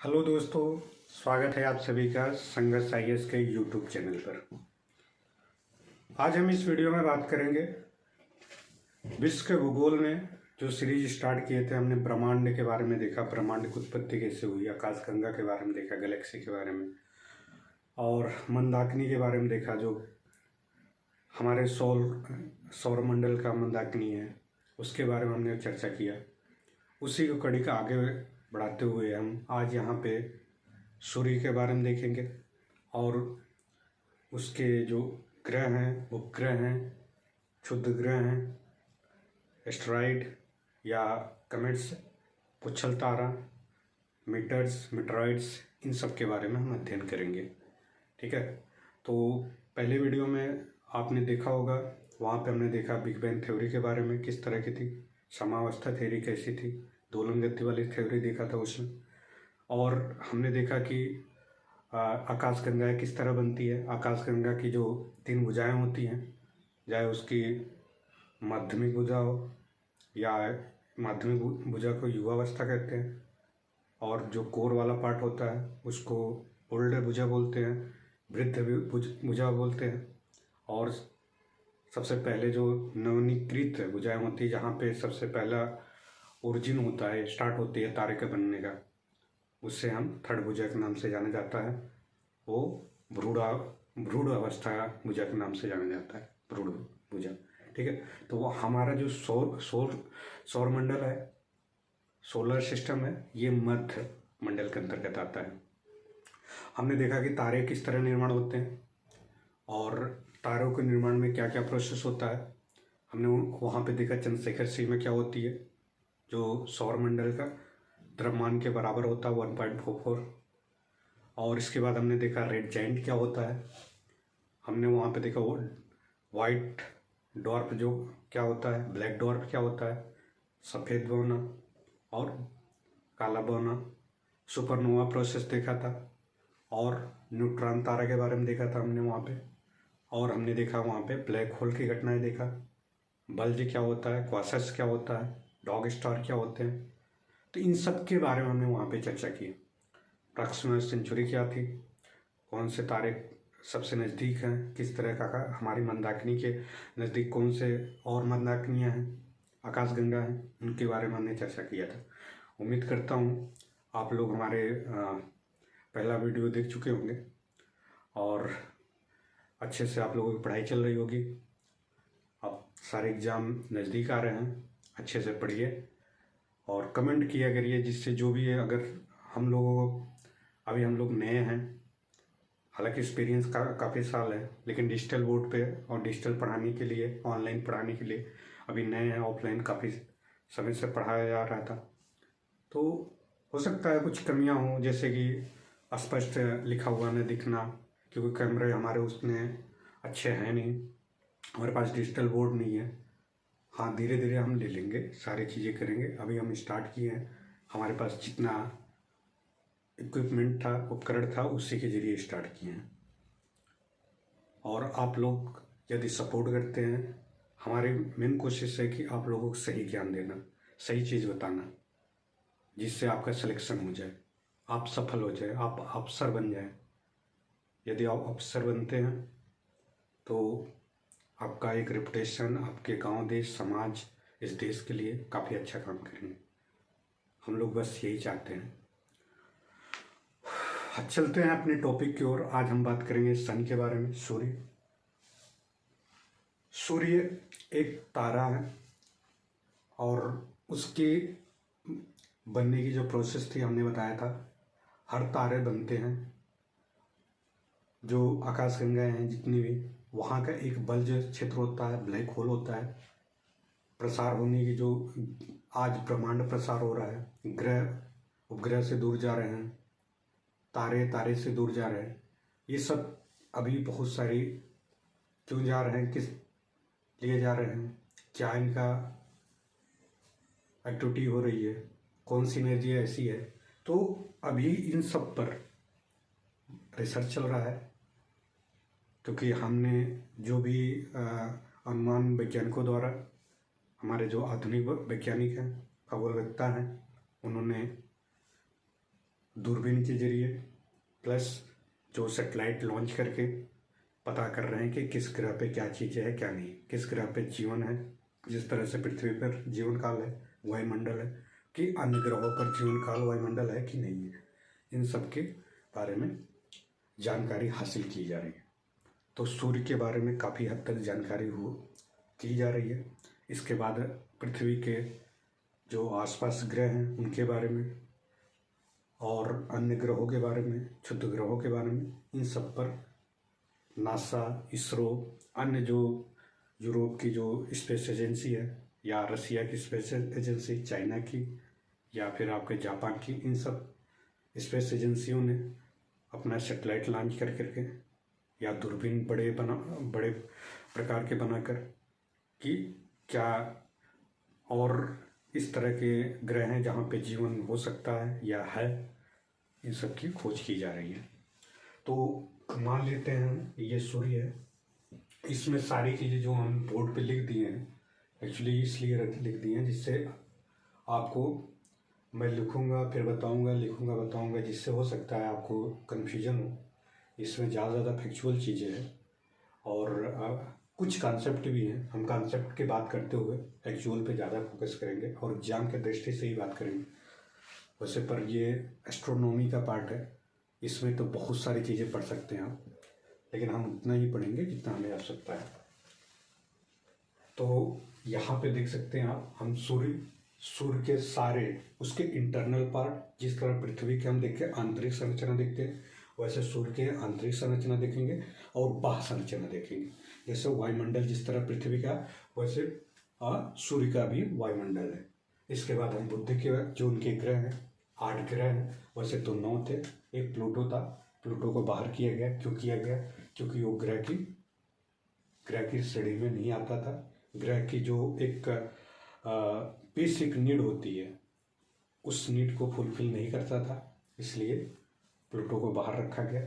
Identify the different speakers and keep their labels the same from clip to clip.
Speaker 1: Hello दोस्तों, स्वागत है आप सभी का संघर्ष आईएएस के यूट्यूब चैनल पर। आज हम इस वीडियो में बात करेंगे विश्व के भूगोल में जो सीरीज स्टार्ट किए थे। हमने ब्रह्मांड के बारे में देखा, ब्रह्मांड की उत्पत्ति कैसे हुई, आकाशगंगा के बारे में देखा, गैलेक्सी के बारे में, और मंदाकिनी के बारे में देखा जो हमारे सौरमंडल का मंदाकिनी है, उसके बारे में हमने चर्चा किया। उसी को कड़ी का आगे बढ़ाते हुए हम आज यहाँ पे सूर्य के बारे में देखेंगे और उसके जो ग्रह हैं, उपग्रह हैं, क्षुद्र ग्रह हैं, एस्टेरॉइड या कमेट्स, पुच्छल तारा, मीटर्स, मीटरॉइड्स, इन सब के बारे में हम अध्ययन करेंगे। ठीक है, तो पहले वीडियो में आपने देखा होगा, वहाँ पे हमने देखा बिग बैंग थ्योरी के बारे में, किस तरह की थी, समावस्था थ्योरी कैसी थी, दोलन गति वाली थ्योरी देखा था उसमें, और हमने देखा कि आकाशगंगा किस तरह बनती है। आकाशगंगा की जो 3 भुजाएं होती हैं, चाहे उसकी माध्यमिक भुजा हो या माध्यमिक भुजा को युवावस्था कहते हैं, और जो कोर वाला पार्ट होता है उसको ओल्ड भुजा बोलते हैं, वृद्ध भुजा बोलते हैं, और सबसे पहले जो नवनीकृत भुजाएं होती है, जहाँ पे सबसे पहला ओरिजिन होता है, स्टार्ट होती है तारे के बनने का, उससे हम थर्ड भुजा के नाम से जाना जाता है। वो भ्रूण अवस्था भुजा के नाम से जाना जाता है, भ्रूण भुजा। ठीक है, तो वो हमारा जो सौरमंडल है, सोलर सिस्टम है, ये मध्य मंडल के अंतर्गत आता है। हमने देखा कि तारे किस तरह निर्माण होते हैं और तारों के निर्माण में क्या क्या प्रोसेस होता है। हमने वहाँ पे देखा चंद्रशेखर सीमा क्या होती है, जो सौरमंडल का द्रव्यमान के बराबर होता है, 1.44। और इसके बाद हमने देखा रेड जाइंट क्या होता है। हमने वहाँ पे देखा वो वाइट डॉर्फ जो क्या होता है, ब्लैक डॉर्फ क्या होता है, सफ़ेद बौना और काला बौना। सुपरनोवा प्रोसेस देखा था, और न्यूट्रॉन तारा के बारे में देखा था हमने वहाँ पे। और हमने देखा वहाँ पे ब्लैक होल की घटनाएं देखा, बल्ज क्या होता है, क्वासस क्या होता है, डॉग स्टार क्या होते हैं। तो इन सब के बारे में हमने वहाँ पे चर्चा की। प्रॉक्सिमल सेंचुरी क्या थी, कौन से तारे सबसे नज़दीक हैं, किस तरह का हमारी मंदाकिनी के नज़दीक कौन से और मंदाकिनियाँ हैं, आकाशगंगा हैं, उनके बारे में हमने चर्चा किया था। उम्मीद करता हूँ आप लोग हमारे पहला वीडियो देख चुके होंगे और अच्छे से आप लोगों की पढ़ाई चल रही होगी। अब सारे एग्ज़ाम नज़दीक आ रहे हैं, अच्छे से पढ़िए और कमेंट किया करिए, जिससे जो भी है, अगर हम लोगों को अभी हम लोग नए हैं, हालांकि एक्सपीरियंस काफ़ी साल है, लेकिन डिजिटल बोर्ड पे और डिजिटल पढ़ाने के लिए, ऑनलाइन पढ़ाने के लिए अभी नए हैं। ऑफलाइन काफ़ी समय से पढ़ाया जा रहा था, तो हो सकता है कुछ कमियां हों, जैसे कि अस्पष्ट लिखा हुआ न दिखना, क्योंकि कैमरे हमारे उसमें अच्छे हैं नहीं, हमारे पास डिजिटल बोर्ड नहीं है। हाँ, धीरे धीरे हम ले लेंगे, सारी चीज़ें करेंगे। अभी हम स्टार्ट किए हैं, हमारे पास जितना इक्विपमेंट था, उपकरण था, उसी के जरिए स्टार्ट किए हैं। और आप लोग यदि सपोर्ट करते हैं, हमारी मेन कोशिश है कि आप लोगों को सही ज्ञान देना, सही चीज़ बताना, जिससे आपका सिलेक्शन हो जाए, आप सफल हो जाए, आप अफसर बन जाए। यदि आप अफसर बनते हैं तो आपका एक रेपुटेशन, आपके गांव, देश, समाज, इस देश के लिए काफ़ी अच्छा काम करेंगे। हम लोग बस यही चाहते हैं। चलते हैं अपने टॉपिक की ओर। आज हम बात करेंगे सन के बारे में, सूर्य। सूर्य एक तारा है और उसके बनने की जो प्रोसेस थी हमने बताया था। हर तारे बनते हैं, जो आकाशगंगाएं हैं जितनी भी, वहाँ का एक बल्ज क्षेत्र होता है, ब्लैक होल होता है। प्रसार होने की जो आज ब्रह्मांड प्रसार हो रहा है, ग्रह उपग्रह से दूर जा रहे हैं, तारे तारे से दूर जा रहे हैं, ये सब अभी बहुत सारी क्यों जा रहे हैं, किस लिए जा रहे हैं, क्या इनका एक्टिविटी हो रही है, कौन सी एनर्जी ऐसी है, तो अभी इन सब पर रिसर्च चल रहा है। क्योंकि हमने जो भी अनुमान वैज्ञानिकों द्वारा, हमारे जो आधुनिक वैज्ञानिक हैं, खगोलवेत्ता हैं, उन्होंने दूरबीन के जरिए प्लस जो सेटेलाइट लॉन्च करके पता कर रहे हैं कि किस ग्रह पे क्या चीज़ें हैं क्या नहीं, किस ग्रह पे जीवन है, जिस तरह से पृथ्वी पर जीवन काल है, वायुमंडल है, कि अन्य ग्रहों पर जीवन काल वायुमंडल है कि नहीं है, इन सब के बारे में जानकारी हासिल की जा रही है। तो सूर्य के बारे में काफ़ी हद तक जानकारी की जा रही है। इसके बाद पृथ्वी के जो आसपास ग्रह हैं उनके बारे में और अन्य ग्रहों के बारे में, क्षुद्र ग्रहों के बारे में, इन सब पर नासा, इसरो, अन्य जो यूरोप की जो स्पेस एजेंसी है या रसिया की स्पेस एजेंसी, चाइना की या फिर आपके जापान की, इन सब स्पेस एजेंसियों ने अपना सेटेलाइट लॉन्च कर करके या दूरबीन बड़े प्रकार के बनाकर कि क्या और इस तरह के ग्रह हैं जहाँ पे जीवन हो सकता है या है, इन सब की खोज की जा रही है। तो मान लेते हैं ये सूर्य है, इसमें सारी चीज़ें जो हम बोर्ड पे लिख दिए हैं, एक्चुअली इसलिए लिख दिए हैं जिससे आपको मैं लिखूंगा फिर बताऊंगा, लिखूंगा बताऊंगा, जिससे हो सकता है आपको कन्फ्यूजन हो। इसमें ज़्यादा फैक्चुअल चीज़ें हैं और कुछ कॉन्सेप्ट भी हैं। हम कॉन्सेप्ट की बात करते हुए एक्चुअल पे ज़्यादा फोकस करेंगे और एग्जाम के दृष्टि से ही बात करेंगे। वैसे पर ये एस्ट्रोनॉमी का पार्ट है, इसमें तो बहुत सारी चीज़ें पढ़ सकते हैं आप, लेकिन हम उतना ही पढ़ेंगे जितना हमें आवश्यकता है। तो यहाँ पे देख सकते हैं आप, हम सूर्य के सारे उसके इंटरनल पार्ट, जिस तरह पृथ्वी के हम देखते हैं आंतरिक संरचना देखते हैं, वैसे सूर्य के आंतरिक संरचना देखेंगे और बाह्य संरचना देखेंगे। जैसे वायुमंडल जिस तरह पृथ्वी का, वैसे सूर्य का भी वायुमंडल है। इसके बाद हम बुध के जो उनके ग्रह हैं, 8 ग्रह हैं, वैसे तो 9 थे, एक प्लूटो था, प्लूटो को बाहर किया गया। क्यों किया गया? क्योंकि वो ग्रह की श्रेणी में नहीं आता था। ग्रह की जो एक बेसिक नीड होती है उस नीड को फुलफिल नहीं करता था, इसलिए प्लूटो को बाहर रखा गया।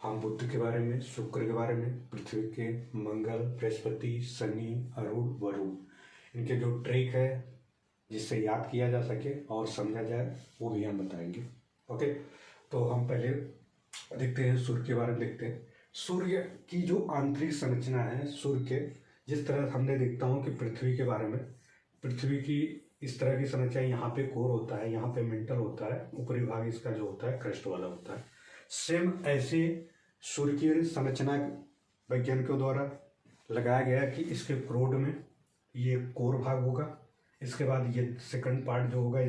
Speaker 1: हम बुध के बारे में, शुक्र के बारे में, पृथ्वी के, मंगल, बृहस्पति, शनि, अरुण, वरुण, इनके जो ट्रिक है जिससे याद किया जा सके और समझा जाए वो भी हम बताएंगे। ओके, तो हम पहले देखते हैं सूर्य के बारे में। देखते हैं सूर्य की जो आंतरिक संरचना है सूर्य के, जिस तरह हमने देखता हूँ कि पृथ्वी के बारे में, पृथ्वी की इस तरह की संरचना, यहाँ पे कोर होता है, यहाँ पे मेंटल होता है, ऊपरी भाग इसका जो होता है क्रस्ट वाला होता है। सेम ऐसे सूर्य की संरचना वैज्ञानिकों द्वारा लगाया गया कि इसके क्रोड में ये कोर भाग होगा, इसके बाद ये सेकंड पार्ट जो होगा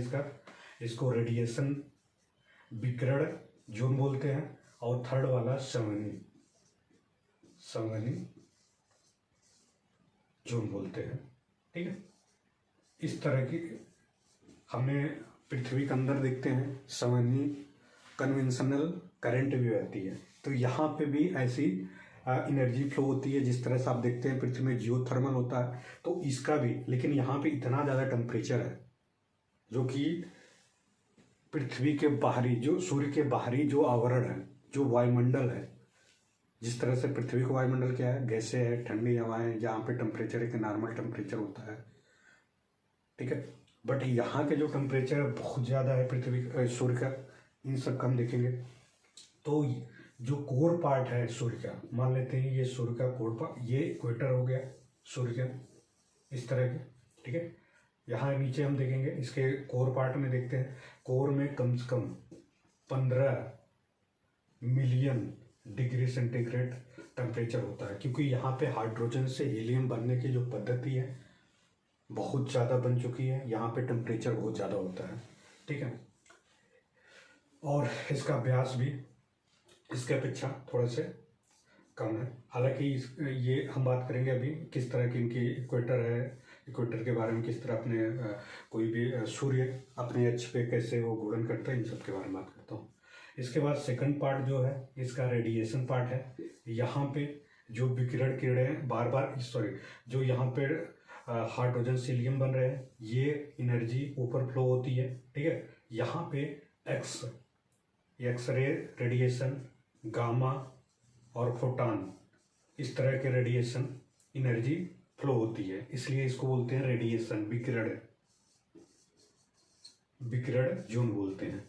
Speaker 1: इसको रेडिएशन विकिरण जोन बोलते हैं, और थर्ड वाला संवहनी जोन बोलते हैं। ठीक है, इस तरह की हमें पृथ्वी के अंदर देखते हैं संवहनी कन्वेंशनल करंट भी रहती है। तो यहाँ पे भी ऐसी एनर्जी फ्लो होती है। जिस तरह से आप देखते हैं पृथ्वी में जियोथर्मल होता है, तो इसका भी, लेकिन यहाँ पे इतना ज़्यादा टेम्परेचर है जो कि पृथ्वी के बाहरी, जो सूर्य के बाहरी जो आवरण है, जो वायुमंडल है, जिस तरह से पृथ्वी का वायुमंडल क्या है, गैसें है, ठंडी हवाएं, जहाँ पे टेम्परेचर एक नॉर्मल टेम्परेचर होता है। ठीक है, बट यहाँ के जो टेम्परेचर बहुत ज़्यादा है सूर्य का, इन सब का हम देखेंगे। तो जो कोर पार्ट है सूर्य का, मान लेते हैं ये सूर्य का कोर पार्ट, ये इक्वेटर हो गया सूर्य का, इस तरह के। ठीक है, यहाँ नीचे हम देखेंगे इसके कोर पार्ट में, देखते हैं कोर में कम से कम 15 मिलियन डिग्री सेंटीग्रेड टेम्परेचर होता है, क्योंकि यहाँ पे हाइड्रोजन से हीलियम बनने की जो पद्धति है बहुत ज़्यादा बन चुकी है, यहाँ पे टेम्परेचर बहुत ज़्यादा होता है। ठीक है, और इसका व्यास भी इसके अपेक्षा थोड़ा से कम है। हालांकि ये हम बात करेंगे अभी किस तरह की इनकी इक्वेटर है, इक्वेटर के बारे में, किस तरह अपने कोई भी सूर्य अपने अक्ष पे कैसे वो घूर्णन करता है, इन सब के बारे में बात करता हूँ। इसके बाद सेकंड पार्ट जो है इसका रेडिएशन पार्ट है। यहाँ पे जो विकिरण किरणें बार बार जो यहाँ पे हाइड्रोजन हीलियम बन रहे हैं, ये एनर्जी ऊपर फ्लो होती है। ठीक है, यहाँ पे एक्स रे रेडिएशन, गामा और फोटॉन, इस तरह के रेडिएशन एनर्जी फ्लो होती है, इसलिए इसको बोलते हैं रेडिएशन, विकिरण जोन बोलते हैं।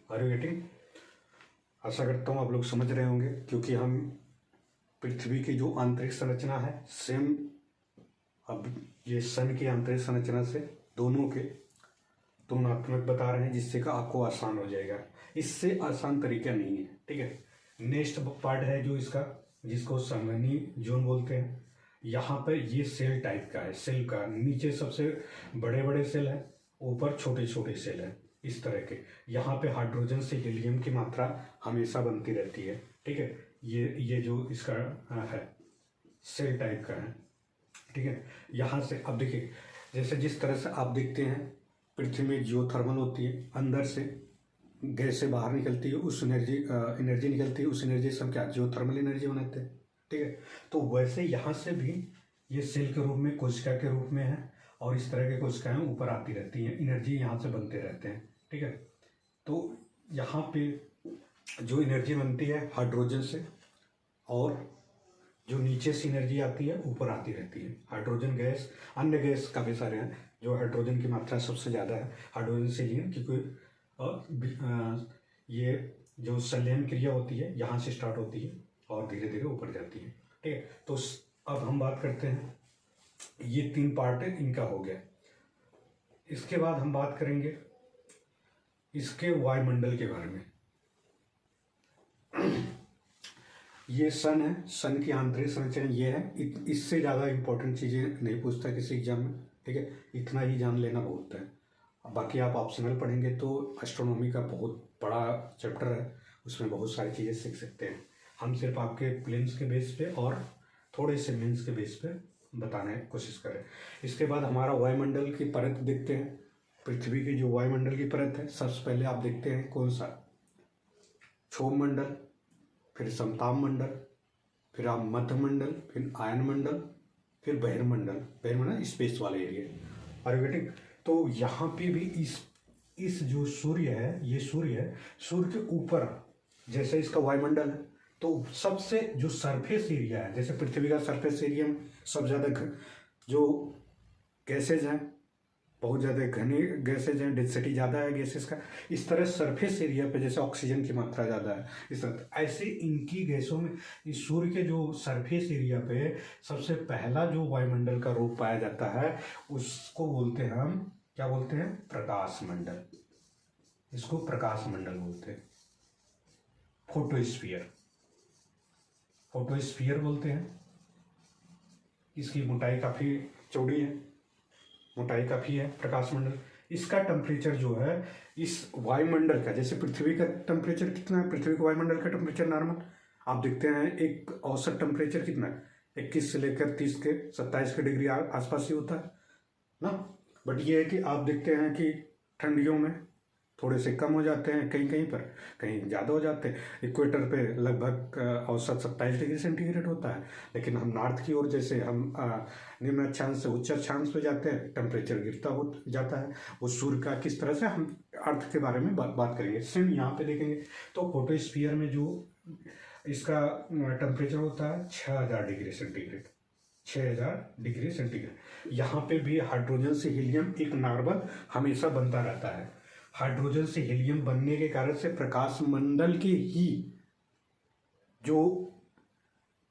Speaker 1: Are you getting? आशा करता हूँ आप लोग समझ रहे होंगे, क्योंकि हम पृथ्वी की जो आंतरिक संरचना है सेम अब ये सन की आंतरिक संरचना से दोनों के तुलनात्मक बता रहे हैं, जिससे का आपको आसान हो जाएगा। इससे आसान तरीका नहीं है, ठीक है। नेक्स्ट पार्ट है जो इसका, जिसको संघननी जोन बोलते हैं। यहाँ पर ये सेल टाइप का है, सेल का नीचे सबसे बड़े बड़े सेल है, ऊपर छोटे छोटे सेल है, इस तरह के। यहाँ पे हाइड्रोजन से हीलियम की मात्रा हमेशा बनती रहती है, ठीक है। ये जो इसका है सेल टाइप का है, ठीक है। यहाँ से अब देखिए, जैसे जिस तरह से आप देखते हैं पृथ्वी में जियोथर्मल होती है, अंदर से गैस से बाहर निकलती है, उस एनर्जी निकलती है, उस एनर्जी से हम क्या जियोथर्मल एनर्जी बनाते हैं, ठीक है। तो वैसे यहाँ से भी ये सेल के रूप में, कोशिका के रूप में है, और इस तरह के कोशिकाएं ऊपर आती रहती हैं, एनर्जी यहाँ से बनते रहते हैं, ठीक है। तो यहाँ पे जो एनर्जी बनती है हाइड्रोजन से, और जो नीचे से एनर्जी आती है ऊपर आती रहती है। हाइड्रोजन गैस, अन्य गैस काफ़ी सारे हैं, जो हाइड्रोजन की मात्रा सबसे ज़्यादा है हाइड्रोजन से लिए, क्योंकि ये जो संलयन क्रिया होती है यहाँ से स्टार्ट होती है और धीरे धीरे ऊपर जाती है, ठीक है। तो अब हम बात करते हैं, ये 3 पार्ट है इनका हो गया। इसके बाद हम बात करेंगे इसके वायुमंडल के बारे में। ये सन है, सन की आंतरिक संरचना ये है। इससे ज़्यादा इंपॉर्टेंट चीज़ें नहीं पूछता किसी एग्जाम में, ठीक है। इतना ही जान लेना बहुत है, बाकी आप ऑप्शनल पढ़ेंगे तो एस्ट्रोनॉमी का बहुत बड़ा चैप्टर है, उसमें बहुत सारी चीज़ें सीख सकते हैं। हम सिर्फ आपके प्रीलिम्स के बेस पे और थोड़े से मेंस के बेस पे बताने की कोशिश करें। इसके बाद हमारा वायुमंडल की परत देखते हैं। पृथ्वी की जो वायुमंडल की परत है, सबसे पहले आप देखते हैं कौन सा, क्षोभ मंडल, फिर समताप मंडल, फिर आप मध्य मंडल, फिर आयन मंडल, फिर बहिर्मंडल। बहिर्मंडल स्पेस वाले एरिया। Are you getting? तो यहाँ पे भी इस जो सूर्य है, ये सूर्य है, सूर्य के ऊपर जैसे इसका वायुमंडल है, तो सबसे जो सरफेस एरिया है, जैसे पृथ्वी का सरफेस एरिया में सब ज़्यादा जो गैसेज हैं, बहुत ज़्यादा घनी गैसेज हैं, डेंसिटी ज़्यादा है गैसेज का। इस तरह सरफेस एरिया पे जैसे ऑक्सीजन की मात्रा ज़्यादा है, इस तरह ऐसे इनकी गैसों में इस सूर्य के जो सरफेस एरिया पे सबसे पहला जो वायुमंडल का रूप पाया जाता है, उसको बोलते हैं हम, क्या बोलते हैं, प्रकाश मंडल। इसको प्रकाश मंडल बोलते हैं, फोटोस्फीयर, फोटोस्फीयर बोलते हैं। इसकी मोटाई काफ़ी चौड़ी है, मोटाई काफ़ी है प्रकाश मंडल। इसका टेम्परेचर जो है इस वायुमंडल का, जैसे पृथ्वी का टेम्परेचर कितना है, पृथ्वी के वायुमंडल का टेम्परेचर नॉर्मल आप देखते हैं, एक औसत टेम्परेचर कितना है, 21 से लेकर 30 के 27 के डिग्री आसपास ही होता है ना। बट ये है कि आप देखते हैं कि ठंडियों में थोड़े से कम हो जाते हैं, कहीं कहीं पर कहीं ज़्यादा हो जाते हैं। इक्वेटर पे लगभग औसत 27 डिग्री सेंटीग्रेड होता है, लेकिन हम नॉर्थ की ओर जैसे हम निम्न अक्षांश से उच्च अक्षांश पे जाते हैं, टेम्परेचर गिरता हो जाता है। वो सूर्य का किस तरह से हम अर्थ के बारे में बात करेंगे, सेम यहाँ पे देखेंगे। तो फोटोस्फीयर में जो इसका टेम्परेचर होता है 6000 डिग्री सेंटीग्रेड, 6000 डिग्री सेंटीग्रेड। यहाँ पे भी हाइड्रोजन से हीलियम एक नॉर्मल हमेशा बनता रहता है। हाइड्रोजन से हीलियम बनने के कारण से प्रकाश मंडल की ही जो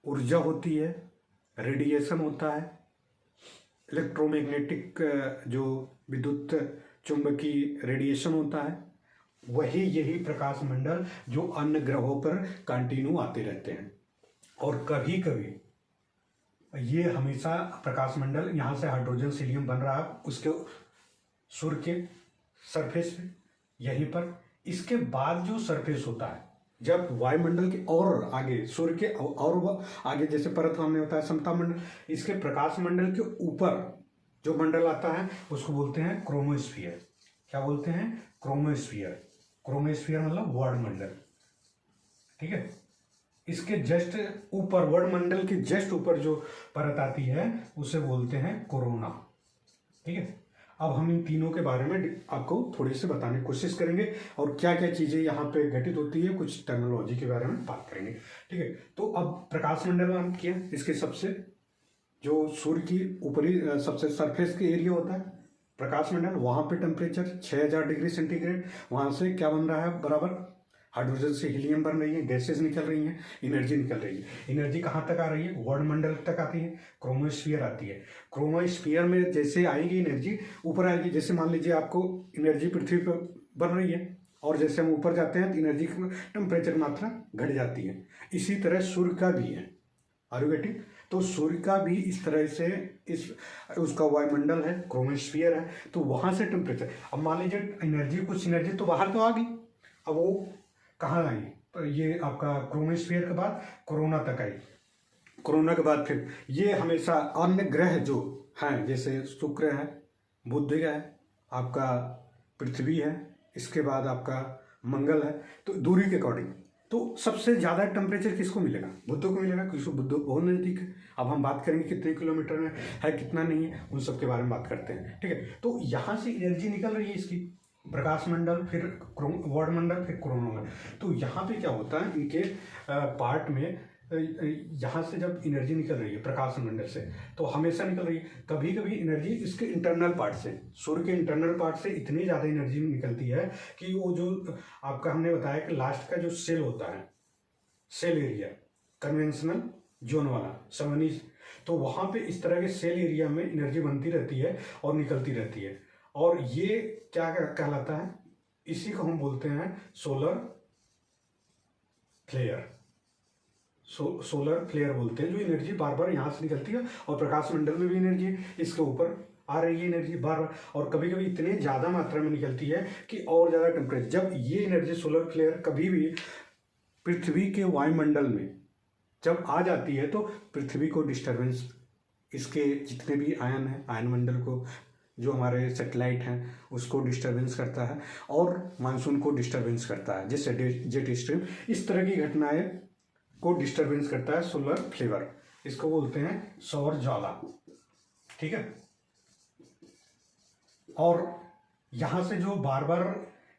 Speaker 1: ऊर्जा होती है, रेडिएशन होता है, इलेक्ट्रोमैग्नेटिक जो विद्युत चुंबकीय रेडिएशन होता है, वही यही प्रकाश मंडल जो अन्य ग्रहों पर कंटिन्यू आते रहते हैं। और कभी कभी ये हमेशा प्रकाश मंडल यहाँ से हाइड्रोजन से हीलियम बन रहा है उसके सूर्य के सरफेस पे, यहीं पर। इसके बाद जो सरफेस होता है, जब वायुमंडल के और आगे, सूर्य के और आगे जैसे परत हमने होता है समताप मंडल, इसके प्रकाश मंडल के ऊपर जो मंडल आता है उसको बोलते हैं क्रोमोस्फीयर। क्या बोलते हैं? क्रोमोस्फीयर। क्रोमोस्फीयर मतलब वर्णमंडल, ठीक है। इसके जस्ट ऊपर, वर्णमंडल के जस्ट ऊपर जो परत आती है उसे बोलते हैं कोरोना, ठीक है। अब हम इन तीनों के बारे में आपको थोड़ी सी बताने की कोशिश करेंगे और क्या क्या चीज़ें यहाँ पे घटित होती है, कुछ टेक्नोलॉजी के बारे में बात करेंगे, ठीक है। तो अब प्रकाश मंडल में हम किया, इसके सबसे जो सूर्य की ऊपरी सबसे सरफेस के एरिया होता है, प्रकाश मंडल, वहाँ पे टेम्परेचर 6000 डिग्री सेंटीग्रेड। वहाँ से क्या बन रहा है, बराबर हाइड्रोजन से हीलियम बन रही है, गैसेज निकल रही हैं, एनर्जी निकल रही है। एनर्जी कहाँ तक आ रही है, वायुमंडल तक आती है, क्रोमोस्फीयर आती है। क्रोमोस्फीयर में जैसे आएगी एनर्जी ऊपर आएगी, जैसे मान लीजिए आपको एनर्जी पृथ्वी पर बन रही है और जैसे हम ऊपर जाते हैं तो एनर्जी की टेम्परेचर मात्रा घट जाती है। इसी तरह सूर्य का भी है, आर यू गेटिंग? तो सूर्य का भी इस तरह से उसका वायुमंडल है, क्रोमोस्फीयर है, तो वहाँ से टेम्परेचर, अब मान लीजिए एनर्जी, कुछ एनर्जी तो बाहर तो आ गई, अब वो कहाँ आई, तो ये आपका क्रोमोस्फीयर के बाद कोरोना तक आई। कोरोना के बाद फिर ये हमेशा अन्य ग्रह जो हैं, जैसे शुक्र है, बुध है, आपका पृथ्वी है, इसके बाद आपका मंगल है, तो दूरी के अकॉर्डिंग तो सबसे ज़्यादा टेम्परेचर किसको मिलेगा, बुध को मिलेगा, क्योंकि बुध बहुत नज़दीक है। अब हम बात करेंगे कितने किलोमीटर में है, कितना नहीं है, उन सब के बारे में बात करते हैं, ठीक है। तो यहाँ से एनर्जी निकल रही है इसकी, प्रकाश मंडल, फिर वायुमंडल, फिर कोरोना। तो यहाँ पे क्या होता है, इनके पार्ट में यहाँ से जब एनर्जी निकल रही है प्रकाश मंडल से, तो हमेशा निकल रही है, कभी कभी एनर्जी इसके इंटरनल पार्ट से, सूर्य के इंटरनल पार्ट से इतनी ज़्यादा एनर्जी निकलती है कि वो जो आपका हमने बताया कि लास्ट का जो सेल होता है, सेल एरिया, कन्वेंशनल जोन वाला समझनी, तो वहाँ पे इस तरह के सेल एरिया में एनर्जी बनती रहती है और निकलती रहती है, और ये क्या कहलाता है, इसी को हम बोलते हैं सोलर फ्लेयर। सोलर फ्लेयर बोलते हैं, जो एनर्जी बार बार यहाँ से निकलती है, और प्रकाश मंडल में भी एनर्जी इसके ऊपर आ रही है एनर्जी बार बार, और कभी कभी इतनी ज़्यादा मात्रा में निकलती है कि और ज़्यादा टेम्परेचर, जब ये एनर्जी सोलर फ्लेयर कभी भी पृथ्वी के वायुमंडल में जब आ जाती है, तो पृथ्वी को डिस्टर्बेंस, इसके जितने भी आयन हैं, आयन मंडल को, जो हमारे सैटेलाइट हैं, उसको डिस्टर्बेंस करता है, और मानसून को डिस्टर्बेंस करता है, जैसे जेट स्ट्रीम, इस तरह की घटनाएं को डिस्टर्बेंस करता है सोलर फ्लेवर, इसको बोलते हैं सौर ज्वाला, ठीक है। और यहाँ से जो बार बार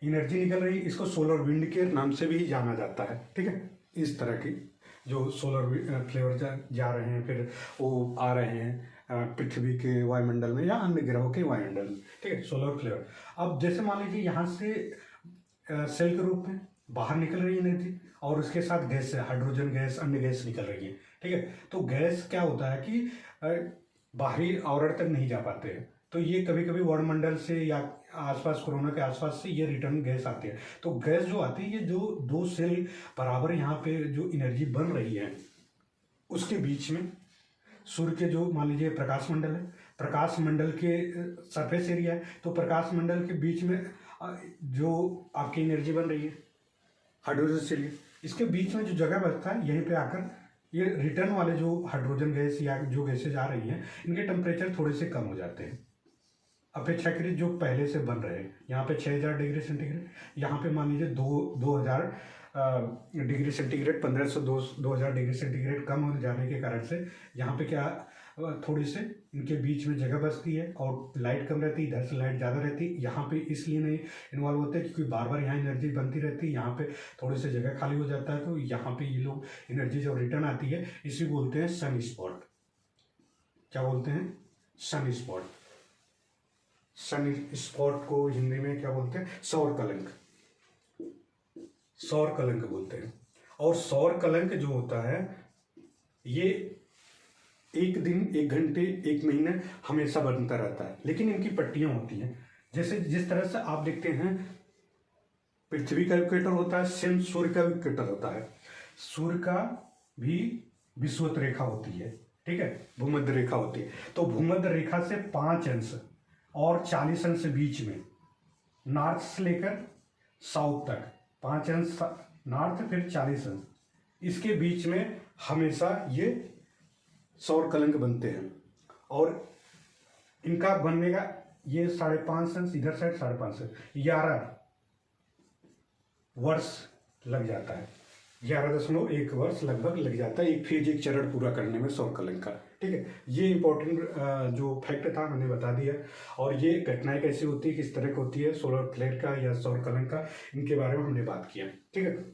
Speaker 1: एनर्जी निकल रही है, इसको सोलर विंड के नाम से भी जाना जाता है, ठीक है। इस तरह की जो सोलर फ्लेवर जा रहे हैं, फिर वो आ रहे हैं पृथ्वी के वायुमंडल में या अन्य ग्रहों के वायुमंडल में, ठीक है, सोलर फ्लेवर। अब जैसे मान लीजिए यहाँ से सेल के रूप में बाहर निकल रही है एनर्जी, और उसके साथ गैस है, हाइड्रोजन गैस, अन्य गैस निकल रही है, ठीक है। तो गैस क्या होता है कि बाहरी आवरण तक नहीं जा पाते हैं, तो ये कभी कभी वायुमंडल से या आसपास, कोरोना के आसपास से ये रिटर्न गैस आती है। तो गैस जो आती है, ये जो दो सेल बराबर यहाँ पे जो एनर्जी बन रही है, उसके बीच में सूर्य के जो मान लीजिए प्रकाश मंडल है, प्रकाश मंडल के सरफेस एरिया है, तो प्रकाश मंडल के बीच में जो आपकी एनर्जी बन रही है हाइड्रोजन से लिए, इसके बीच में जो जगह बचता है, यहीं पे आकर ये रिटर्न वाले जो हाइड्रोजन गैस या जो गैसेज आ रही हैं, इनके टेम्परेचर थोड़े से कम हो जाते हैं अपेक्षाकृत जो पहले से बन रहे हैं। यहाँ पे 6000 डिग्री सेंटीग्रेड, यहाँ पे मान लीजिए 2000 डिग्री सेंटीग्रेड, 2000 डिग्री सेंटीग्रेड कम हो जाने के कारण से यहाँ पे क्या थोड़ी से इनके बीच में जगह बचती है, और लाइट कम रहती है, इधर से लाइट ज़्यादा रहती है। यहाँ पे इसलिए नहीं इन्वॉल्व होते क्योंकि बार बार यहाँ एनर्जी बनती रहती है, यहाँ पे थोड़ी सी जगह खाली हो जाता है, तो यहाँ पे ये लोग एनर्जी जब रिटर्न आती है, इसी बोलते हैं सन स्पॉट। क्या बोलते हैं? सन स्पॉट। सन स्पॉट को हिंदी में क्या बोलते हैं? सौर कलंक। सौर कलंक बोलते हैं। और सौर कलंक जो होता है, ये एक दिन, एक घंटे, एक महीने हमेशा बनता रहता है, लेकिन इनकी पट्टियां होती हैं। जैसे जिस तरह से आप देखते हैं पृथ्वी का इक्वेटर होता है, सेम सूर्य का इक्वेटर होता है। सूर्य का भी विषुवत रेखा होती है, ठीक है, भूमध्य रेखा होती है। तो भूमध्य रेखा से 5 अंश और 40 अंश बीच में, नॉर्थ से लेकर साउथ तक 5 अंश नॉर्थ, फिर 40 अंश, इसके बीच में हमेशा ये सौर कलंक बनते हैं। और इनका बनने का ये 5.5 अंश, इधर साइड 5.5 अंश, 11 वर्ष लग जाता है। 11.1 वर्ष लगभग लग जाता है एक फेज, एक चरण पूरा करने में सौर कलंक का, ठीक है। ये इंपॉर्टेंट जो फैक्ट था मैंने बता दिया। और ये घटनाएं कैसी होती है, किस तरह की होती है, सोलर फ्लेयर का या सौर कलंक का, इनके बारे में हमने बात किया, ठीक है।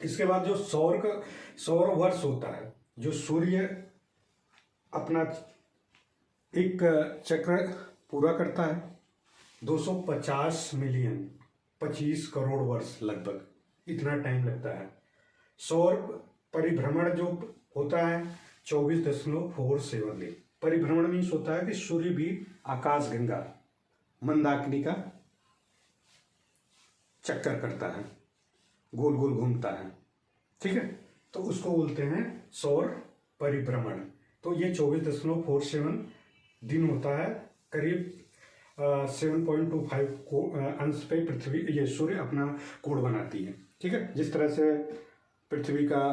Speaker 1: इसके बाद जो सौर वर्ष होता है, जो सूर्य अपना एक चक्र पूरा करता है, 250 मिलियन 25 करोड़ वर्ष लगभग इतना टाइम लगता है। सौर परिभ्रमण जो होता है 24.47 दिन। परिभ्रमण मीन्स होता है कि सूर्य भी आकाशगंगा मंदाकिनी का चक्कर करता है, गोल गोल घूमता है, ठीक है, तो उसको बोलते हैं सौर परिभ्रमण। तो ये 24.47 दिन होता है, करीब 7.25 अंश पे पृथ्वी ये सूर्य अपना कोण बनाती है, ठीक है। जिस तरह से पृथ्वी का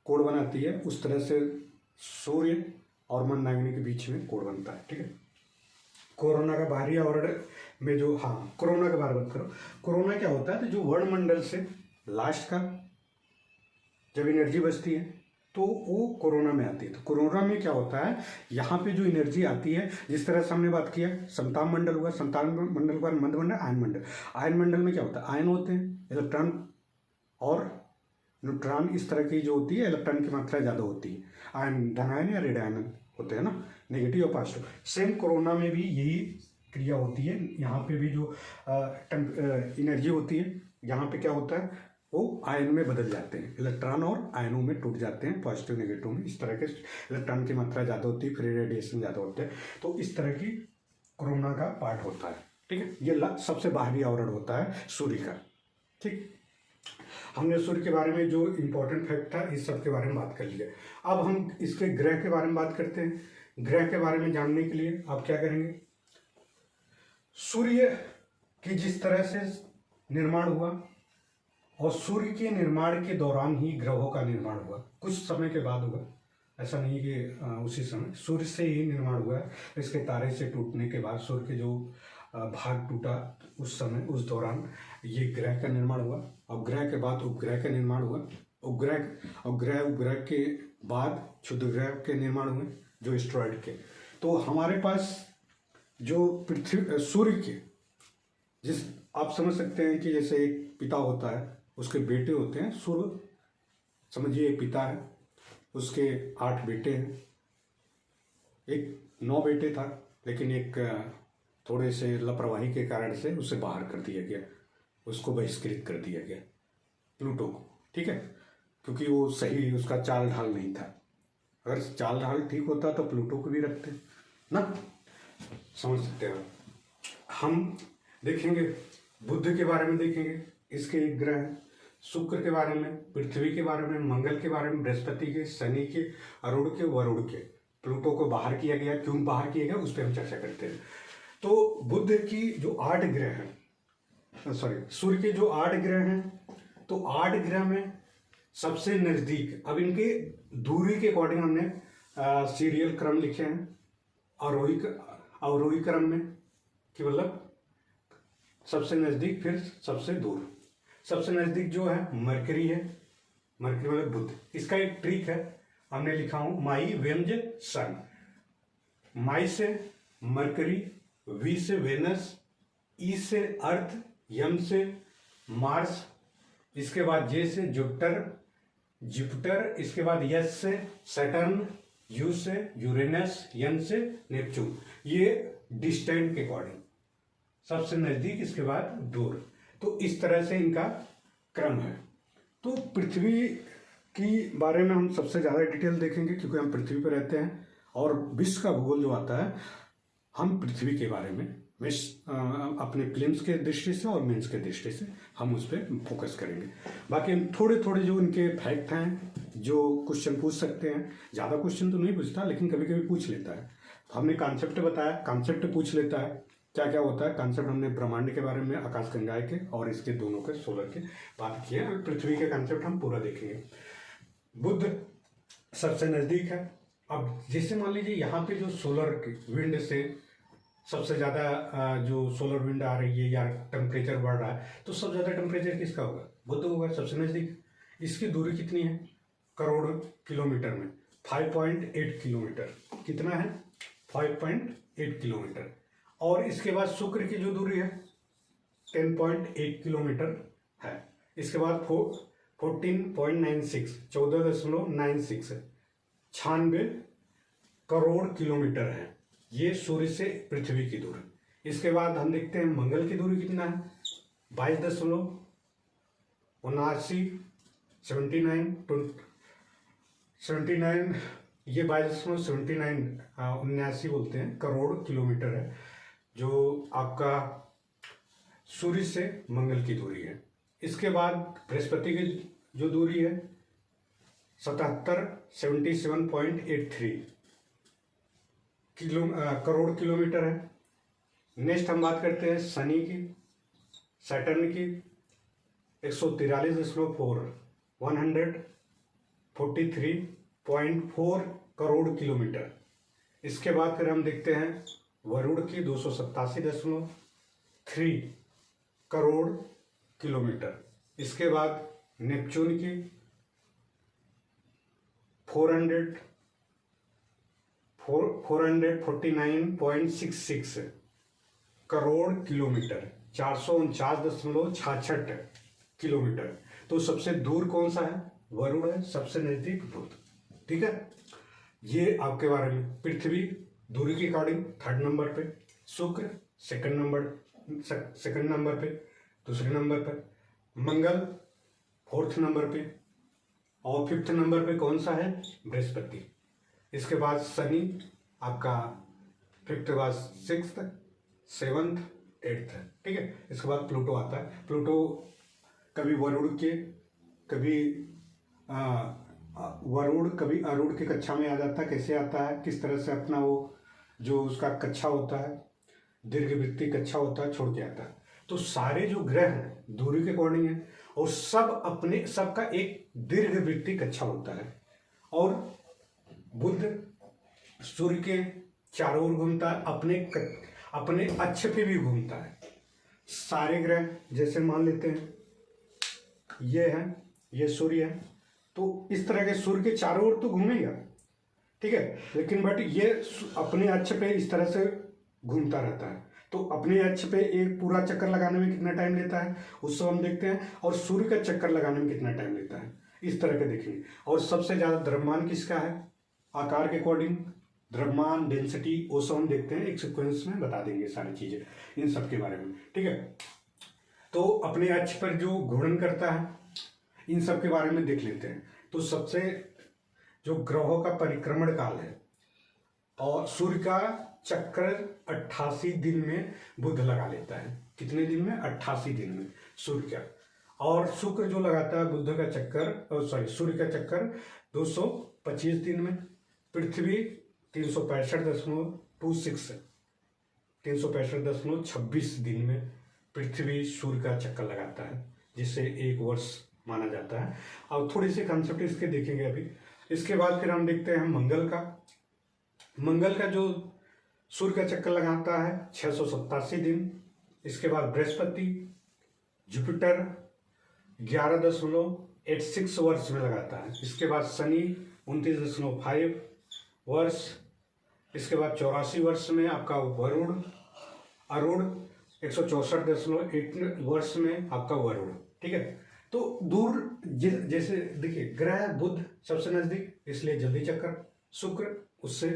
Speaker 1: कोण बनाती है उस तरह से सूर्य और मंदाकिनी के बीच में कोण बनता है, ठीक है। कोरोना का बाहरी आवरण में जो, हाँ कोरोना के बारे में बात करो। कोरोना क्या होता है, तो जो वर्णमंडल से लास्ट का जब एनर्जी बचती है तो वो कोरोना में आती है। तो कोरोना में क्या होता है, यहाँ पे जो एनर्जी आती है, जिस तरह से हमने बात किया समताप मंडल हुआ, समताप मंडल के बाद मध्य मंडल, आयन मंडल। आयन मंडल में क्या होता है, आयन होते हैं, इलेक्ट्रॉन और न्यूट्रॉन, इस तरह की जो होती है इलेक्ट्रॉन की मात्रा ज़्यादा होती है। आयन धन आयन या ऋण आयन होते हैं ना, नेगेटिव और पॉजिटिव। सेम कोरोना में भी यही क्रिया होती है। यहाँ पे भी जो एनर्जी होती है, यहाँ पे क्या होता है, वो आयन में बदल जाते हैं, इलेक्ट्रॉन और आयनों में टूट जाते हैं, पॉजिटिव नेगेटिव में। इस तरह के इलेक्ट्रॉन की मात्रा ज़्यादा होती है, फिर रेडिएशन ज़्यादा होते हैं। तो इस तरह की कोरोना का पार्ट होता है, ठीक है। ये सबसे बाहरी आवरण होता है सूर्य का, ठीक। हमने सूर्य के बारे में जो इम्पोर्टेंट फैक्ट था इस सब के बारे में बात कर लिया। अब हम इसके ग्रह के बारे में बात करते हैं। ग्रह के बारे में जानने के लिए आप क्या करेंगे, सूर्य की जिस तरह से निर्माण हुआ और सूर्य के निर्माण के दौरान ही ग्रहों का निर्माण हुआ, कुछ समय के बाद हुआ, ऐसा नहीं कि उसी समय सूर्य से ही निर्माण हुआ है। इसके तारे से टूटने के बाद सूर्य के जो भाग टूटा उस समय, उस दौरान ये ग्रह का निर्माण हुआ। अब ग्रह के बाद उपग्रह का निर्माण हुआ, उपग्रह के बाद क्षुद्र ग्रह के निर्माण हुए जो एस्टेरॉयड के। तो हमारे पास जो पृथ्वी सूर्य के, जिस आप समझ सकते हैं कि जैसे एक पिता होता है, उसके बेटे होते हैं। सूर्य समझिए एक पिता है, उसके 8 बेटे हैं। एक 9 बेटे था, लेकिन एक थोड़े से लापरवाही के कारण से उसे बाहर कर दिया गया, उसको बहिष्कृत कर दिया गया, प्लूटो को, ठीक है, क्योंकि वो सही उसका चाल ढाल नहीं था। अगर चाल ढाल ठीक होता तो प्लूटो को भी रखते ना, समझ सकते हैं। हम देखेंगे बुध के बारे में, देखेंगे इसके एक ग्रह है, शुक्र के बारे में, पृथ्वी के बारे में, मंगल के बारे में, बृहस्पति के, शनि के, अरुण के, वरुण के। प्लूटो को बाहर किया गया, क्यों बाहर किया गया उस पर हम चर्चा करते हैं। तो बुध की जो 8 ग्रह हैं, सूर्य के जो 8 ग्रह हैं, तो 8 ग्रह में सबसे नजदीक, अब इनके दूरी के अकॉर्डिंग हमने सीरियल क्रम लिखे हैं, अवरोही क्रम में, कि मतलब सबसे नजदीक फिर सबसे दूर। सबसे नजदीक जो है मरकरी है, मरकरी मतलब बुध। इसका एक ट्रिक है, हमने लिखा हूं माई वेम्ज सन। माई से मरकरी, वी से वेनस, ई से अर्थ, यम से मार्स, इसके बाद जे से जुपिटर, इसके बाद यस से सैटर्न, यू से यूरेनस, एन से नेपच्यून। ये डिस्टेंट के अकॉर्डिंग, सबसे नजदीक इसके बाद दूर। तो इस तरह से इनका क्रम है। तो पृथ्वी की बारे में हम सबसे ज़्यादा डिटेल देखेंगे, क्योंकि हम पृथ्वी पर रहते हैं और विश्व का भूगोल जो आता है, हम पृथ्वी के बारे में अपने प्रीलिम्स के दृष्टि से और मेंस के दृष्टि से हम उस पर फोकस करेंगे। बाकी हम थोड़े थोड़े जो इनके फैक्ट हैं, जो क्वेश्चन पूछ सकते हैं, ज़्यादा क्वेश्चन तो नहीं पूछता लेकिन कभी कभी पूछ लेता है। हमने कॉन्सेप्ट बताया, कॉन्सेप्ट पूछ लेता है, क्या क्या होता है कॉन्सेप्ट। हमने ब्रह्मांड के बारे में, आकाशगंगा के और इसके दोनों के सोलर के बात की है। पृथ्वी के कॉन्सेप्ट हम पूरा देखेंगे। बुध सबसे नज़दीक है। अब जैसे मान लीजिए यहाँ पे जो सोलर विंड से सबसे ज़्यादा जो सोलर विंड आ रही है या टेम्परेचर बढ़ रहा है, तो सबसे ज़्यादा टेम्परेचर किसका होगा? बुध होगा, सबसे नज़दीक। इसकी दूरी कितनी है? करोड़ किलोमीटर में 5.8 किलोमीटर। कितना है? 5.8 किलोमीटर। और इसके बाद शुक्र की जो दूरी है 10.8 किलोमीटर है। इसके बाद 14.96 14.96 है, 96 करोड़ किलोमीटर है। ये सूर्य से पृथ्वी की दूरी। इसके बाद हम देखते हैं मंगल की दूरी कितना है, 22.79 ये 22.79 बोलते हैं करोड़ किलोमीटर है, जो आपका सूर्य से मंगल की दूरी है। इसके बाद बृहस्पति की जो दूरी है 77.83 करोड़ किलोमीटर है। नेक्स्ट हम बात करते हैं शनि की, सैटर्न की 143.4 करोड़ किलोमीटर। इसके बाद फिर हम देखते हैं वरुण की 287.3 करोड़ किलोमीटर। इसके बाद नेपच्यून की 449.66 करोड़ किलोमीटर, 449.66 किलोमीटर। तो सबसे दूर कौन सा है, वरुण है, सबसे नजदीक बुध। ठीक है, ये आपके बारे में। पृथ्वी दूरी के अकॉर्डिंग 3rd नंबर पे, शुक्र 2nd नंबर पे, दूसरे नंबर पर, मंगल 4th नंबर पे, और 5th नंबर पे कौन सा है, बृहस्पति। इसके बाद शनि आपका 5th के बाद 6th, 7th, 8th। ठीक है, इसके बाद प्लूटो आता है। प्लूटो कभी वरुण के, कभी वरुण, कभी अरुण की कक्षा में आ जाता है। कैसे आता है, किस तरह से अपना वो जो उसका कक्षा होता है, दीर्घवृत्तीय कक्षा होता है, छोड़ के आता है। तो सारे जो ग्रह हैं दूरी के अकॉर्डिंग है, और सबका एक दीर्घवृत्तीय कक्षा होता है। और बुध सूर्य के चारों ओर घूमता है, अपने अक्ष पे भी घूमता है। सारे ग्रह जैसे मान लेते हैं ये है, ये सूर्य है, तो इस तरह के सूर्य के चारों ओर तो घूमेगा, ठीक है, लेकिन बट ये अपने अक्ष पे इस तरह से घूमता रहता है। तो अपने अक्ष पे एक पूरा चक्कर लगाने में कितना टाइम लेता है उसको हम देखते हैं, और सूर्य का चक्कर लगाने में कितना टाइम लेता है, इस तरह के देखेंगे। और सबसे ज्यादा द्रव्यमान किसका है, आकार के अकॉर्डिंग द्रव्यमान, डेंसिटी, वो सब हम देखते हैं, एक सिक्वेंस में बता देंगे सारी चीजें इन सब के बारे में। ठीक है, तो अपने अक्ष पर जो घूर्णन करता है इन सब के बारे में देख लेते हैं। तो सबसे जो ग्रहों का परिक्रमण काल है, और सूर्य का चक्कर 88 दिन में बुध लगा लेता है। कितने दिन में, 88 दिन में सूर्य का। और शुक्र जो लगाता है बुध का चक्कर, सूर्य का चक्कर 225 दिन में। पृथ्वी 365.26 दिन में पृथ्वी सूर्य का चक्कर लगाता है, जिससे 1 वर्ष माना जाता है। अब थोड़ी सी कंसेप्ट इसके देखेंगे अभी। इसके बाद फिर हम देखते हैं मंगल का। मंगल का जो सूर्य का चक्कर लगाता है 687 दिन। इसके बाद बृहस्पति, जुपिटर 11.86 वर्ष में लगाता है। इसके बाद शनि 29.5 वर्ष। इसके बाद 84 वर्ष में आपका वरुण, अरुण 164.8 वर्ष में आपका वरुण। ठीक है, तो दूर जैसे देखिए ग्रह बुध सबसे नजदीक, इसलिए जल्दी चक्कर, शुक्र उससे,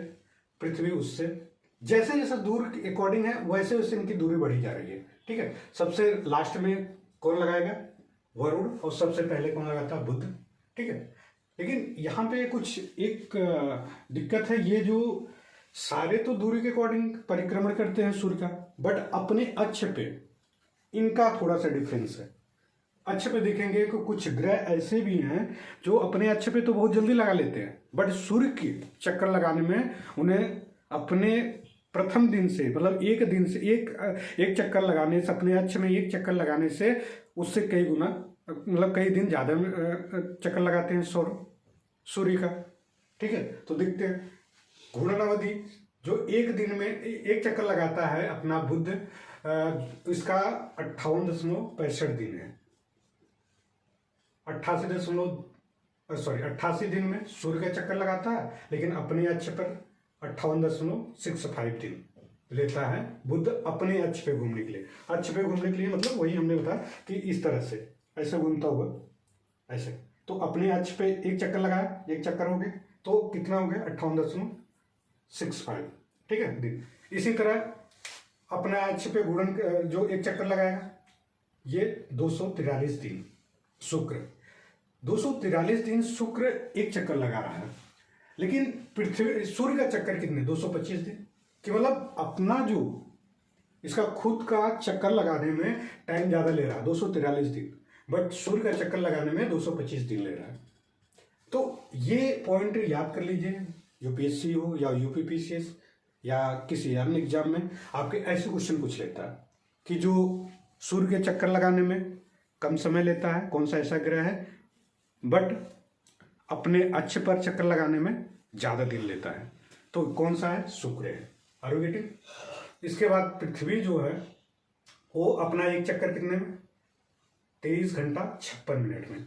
Speaker 1: पृथ्वी उससे, जैसे जैसे दूर के अकॉर्डिंग है वैसे वैसे इनकी दूरी बढ़ी जा रही है। ठीक है, सबसे लास्ट में कौन लगाएगा, वरुण, और सबसे पहले कौन लगाता है, बुध। ठीक है, लेकिन यहाँ पे कुछ एक दिक्कत है, ये जो सारे तो दूरी के अकॉर्डिंग परिक्रमण करते हैं सूर्य का, बट अपने अक्ष पे इनका थोड़ा सा डिफरेंस है। अक्ष पे देखेंगे कि कुछ ग्रह ऐसे भी हैं जो अपने अक्ष पे तो बहुत जल्दी लगा लेते हैं, बट सूर्य की चक्कर लगाने में उन्हें अपने प्रथम दिन से, मतलब एक दिन से एक चक्कर लगाने से, अपने अक्ष में एक चक्कर लगाने से उससे कई गुना, मतलब कई दिन ज्यादा चक्कर लगाते हैं सूर्य का। ठीक है, तो देखते हैं घूर्णन अवधि जो एक दिन में एक चक्कर लगाता है अपना बुध, इसका 58.65 दिन है। 88 दिन में सूर्य का चक्कर लगाता है, लेकिन अपने अक्ष पर 58.65 दिन लेता है बुध अपने अक्ष पे घूमने के लिए। अक्ष पे घूमने के लिए मतलब वही हमने बताया कि इस तरह से ऐसे घूमता हुआ ऐसे। तो अपने अक्ष पे एक चक्कर लगाया, एक चक्कर हो गया, तो कितना हो गया, 58.65। ठीक है दिन। इसी तरह अपना अक्ष पे घूर्णन जो एक चक्कर लगाएगा, ये 243 दिन शुक्र, 243 दिन शुक्र एक चक्कर लगा रहा है। लेकिन पृथ्वी सूर्य का चक्कर कितने, 225 दिन, कि मतलब अपना जो इसका खुद का चक्कर लगाने में टाइम ज्यादा ले रहा है 243 दिन, बट सूर्य का चक्कर लगाने में 225 दिन ले रहा है। तो ये पॉइंट याद कर लीजिए, यूपीएससी हो या यूपीपीसीएस या किसी अन्य एग्जाम में आपके ऐसे क्वेश्चन पूछ लेता है कि जो सूर्य के चक्कर लगाने में कम समय लेता है, कौन सा ऐसा ग्रह है, बट अपने अक्ष पर चक्कर लगाने में ज्यादा दिन लेता है, तो कौन सा है, शुक्र है। Are you getting? इसके बाद पृथ्वी जो है वो अपना एक चक्कर कितने में, 23 घंटा 56 मिनट में,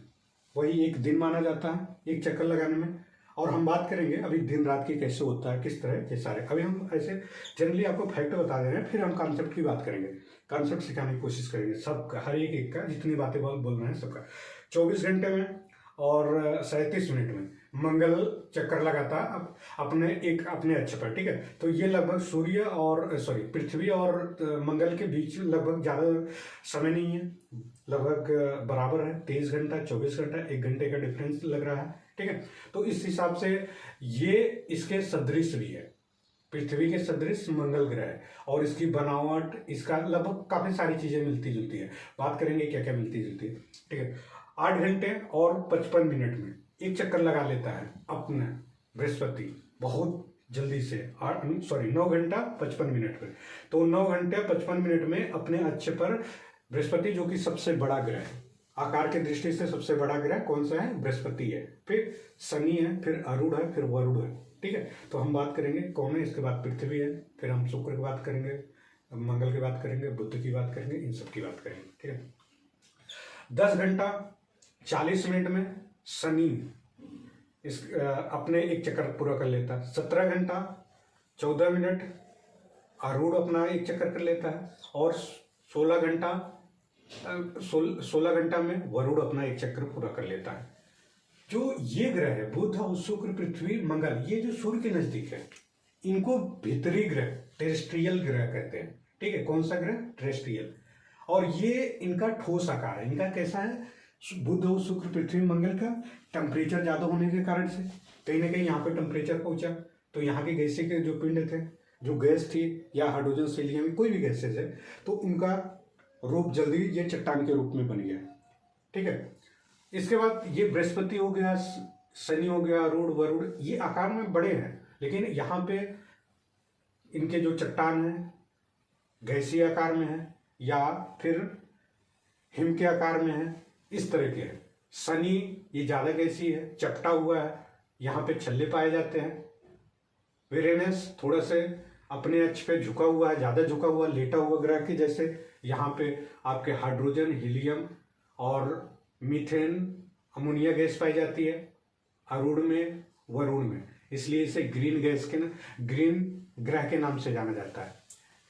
Speaker 1: वही एक दिन माना जाता है एक चक्कर लगाने में। और हम बात करेंगे अभी दिन रात की कैसे होता है, किस तरह के सारे, अभी हम ऐसे जनरली आपको फैक्ट बता दे रहे हैं, फिर हम कॉन्सेप्ट की बात करेंगे, कॉन्सेप्ट सिखाने की कोशिश करेंगे सबका, हर एक का जितनी बातें बोल रहे हैं सबका। 24 घंटे में और 37 मिनट में मंगल चक्कर लगाता अपने अक्ष पर, ठीक है। तो ये लगभग सूर्य और पृथ्वी और मंगल के बीच लगभग ज्यादा समय नहीं है, लगभग बराबर है, 23 घंटा 24 घंटा, 1 घंटे का डिफरेंस लग रहा है, ठीक है। तो इस हिसाब से ये इसके सदृश भी है, पृथ्वी के सदृश मंगल ग्रह है, और इसकी बनावट, इसका लगभग काफी सारी चीजें मिलती जुलती है, बात करेंगे क्या क्या मिलती जुलती है, ठीक है। 8 घंटे और 55 मिनट में एक चक्कर लगा लेता है अपना बृहस्पति, बहुत जल्दी से 9 घंटा 55 मिनट में। तो 9 घंटे 55 मिनट में अपने अक्ष पर बृहस्पति, जो कि सबसे बड़ा ग्रह है, आकार की दृष्टि से सबसे बड़ा ग्रह कौन सा है, बृहस्पति है, फिर शनि है, फिर अरुण है, फिर वरुण है, ठीक है। तो हम बात करेंगे कौन है, इसके बाद पृथ्वी है, फिर हम शुक्र की बात करेंगे, मंगल की बात करेंगे, बुध की बात करेंगे, इन सब की बात करेंगे, ठीक है। 10 घंटा 40 मिनट में शनि अपने एक चक्कर पूरा कर लेता है। 17 घंटा 14 मिनट अरुण अपना एक चक्कर कर लेता है, और 16 घंटा में वरुण अपना एक चक्कर पूरा कर लेता है। जो ये ग्रह है बुध और शुक्र पृथ्वी मंगल, ये जो सूर्य के नजदीक है, इनको भीतरी ग्रह, टेरेस्ट्रियल ग्रह कहते हैं, ठीक है। कौन सा ग्रह, टेरेस्ट्रियल। और ये इनका ठोस आकार है, इनका कैसा है, बुध और शुक्र पृथ्वी मंगल का टेम्परेचर ज्यादा होने के कारण से कहीं ना कहीं यहाँ पे टेम्परेचर पहुंचा, तो यहाँ के गैसें के जो पिंड थे, जो गैस थी या हाइड्रोजन हीलियम, कोई भी गैसेज है, तो उनका रूप जल्दी ये चट्टान के रूप में बन गया, ठीक है। इसके बाद ये बृहस्पति हो गया, शनि हो गया, अरुण वरुण, ये आकार में बड़े हैं, लेकिन यहाँ पे इनके जो चट्टान है गैसीय आकार में है या फिर हिम के आकार में है, इस तरह के है। शनि ये ज्यादा गैसीय है, चपटा हुआ है, यहाँ पे छल्ले पाए जाते हैं। यूरेनस थोड़ा से अपने अक्ष पे झुका हुआ है, ज्यादा झुका हुआ, लेटा हुआ ग्रह के जैसे, यहाँ पे आपके हाइड्रोजन हीलियम और मीथेन अमोनिया गैस पाई जाती है अरुण में वरुण में, इसलिए इसे ग्रीन ग्रह के नाम से जाना जाता है।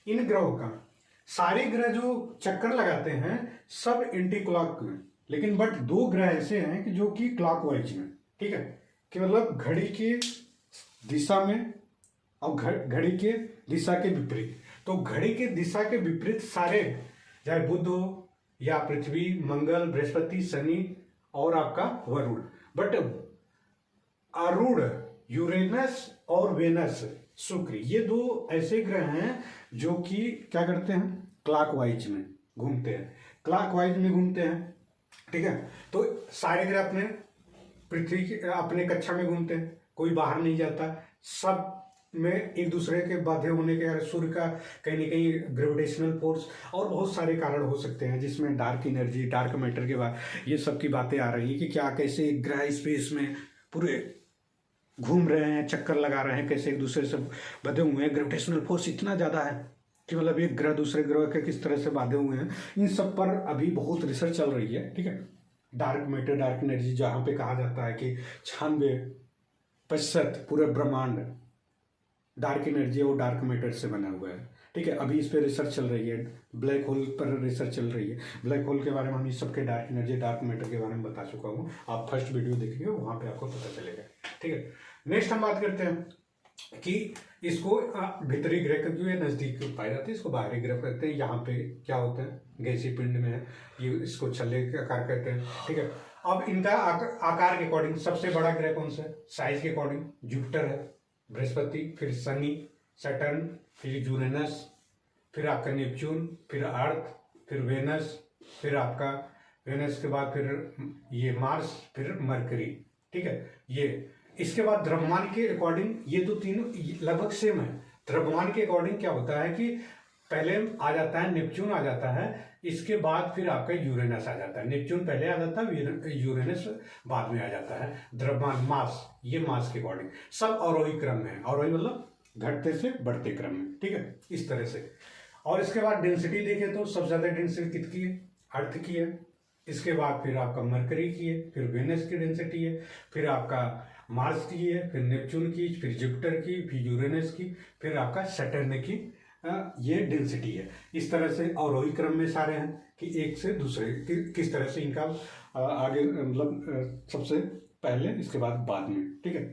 Speaker 1: इन ग्रहों का सारे ग्रह जो चक्कर लगाते हैं सब एंटी क्लॉक में, लेकिन बट 2 ग्रह ऐसे हैं कि जो कि क्लॉकवाइज में, ठीक है, कि मतलब घड़ी की दिशा में और घड़ी के दिशा के विपरीत। तो घड़ी के दिशा के विपरीत सारे, चाहे बुध हो या पृथ्वी, मंगल, बृहस्पति, शनि और आपका वरुण, बट अरुण, यूरेनस और वेनस, शुक्र, ये 2 ऐसे ग्रह हैं जो कि क्या करते हैं, क्लॉकवाइज में घूमते हैं, क्लॉकवाइज में घूमते हैं, ठीक है। तो सारे ग्रह अपने पृथ्वी के अपने कक्षा में घूमते हैं, कोई बाहर नहीं जाता, सब में एक दूसरे के बाध्य होने के कारण सूर्य का कहीं ना कहीं ग्रेविटेशनल फोर्स और बहुत सारे कारण हो सकते हैं, जिसमें डार्क एनर्जी, डार्क मैटर के बाद ये सब की बातें आ रही है कि क्या कैसे ग्रह स्पेस में पूरे घूम रहे हैं, चक्कर लगा रहे हैं, कैसे एक दूसरे से बंधे हुए हैं, ग्रेविटेशनल फोर्स इतना ज्यादा है कि मतलब एक ग्रह दूसरे ग्रह के किस तरह से बांधे हुए हैं, इन सब पर अभी बहुत रिसर्च चल रही है, ठीक है। डार्क मैटर, डार्क एनर्जी, जहाँ पे कहा जाता है कि 96% पूरे ब्रह्मांड डार्क एनर्जी और डार्क मैटर से बना हुआ है, ठीक है। अभी इस पर रिसर्च चल रही है, ब्लैक होल पर रिसर्च चल रही है। ब्लैक होल के बारे में हम इस सबके डार्क एनर्जी, डार्क मैटर के बारे में बता चुका हूँ, आप फर्स्ट वीडियो देखिए, वहाँ पे आपको पता चलेगा, ठीक है। नेक्स्ट हम बात करते हैं कि इसको भीतरी ग्रह क्योंकि ये नजदीक पाए जाते हैं, इसको बाहरी ग्रह कहते हैं। यहाँ पे क्या होते हैं, गैसीय पिंड में है, ये इसको छल्ले के आकार कहते हैं, ठीक है। अब इनका आकार के अकॉर्डिंग सबसे बड़ा ग्रह कौन सा है, साइज के अकॉर्डिंग जुपिटर है, बृहस्पति, फिर शनि, सैटर्न, फिर यूरेनस, फिर आपका नेपच्यून, फिर अर्थ, फिर वेनस, फिर आपका वेनस के बाद फिर ये मार्स, फिर मरकरी, ठीक है। ये इसके बाद द्रव्यमान के अकॉर्डिंग ये तो तीनों लगभग सेम है। द्रव्यमान के अकॉर्डिंग क्या होता है कि पहले आ जाता है नेपच्यून आ जाता है, इसके बाद फिर आपका यूरेनस आ जाता है। नेपच्यून पहले आ जाता है, यूरेनस बाद में आ जाता है। द्रव्यमान मास, ये मास के अकॉर्डिंग सब अवरोही क्रम में है, अवरोही मतलब घटते से बढ़ते क्रम में, ठीक है, इस तरह से। और इसके बाद डेंसिटी देखें तो सबसे ज्यादा डेंसिटी किसकी है, अर्थ की है। इसके बाद फिर आपका मरकरी की है, फिर वेनस की डेंसिटी है, फिर आपका मार्स की है, फिर नेपच्यून की, फिर जुपिटर की, फिर यूरेनस की, फिर आपका सैटर्न की ये डेंसिटी है। इस तरह से अवरोही क्रम में सारे हैं कि एक से दूसरे किस तरह से इनका आगे मतलब सबसे पहले इसके बाद में, ठीक है,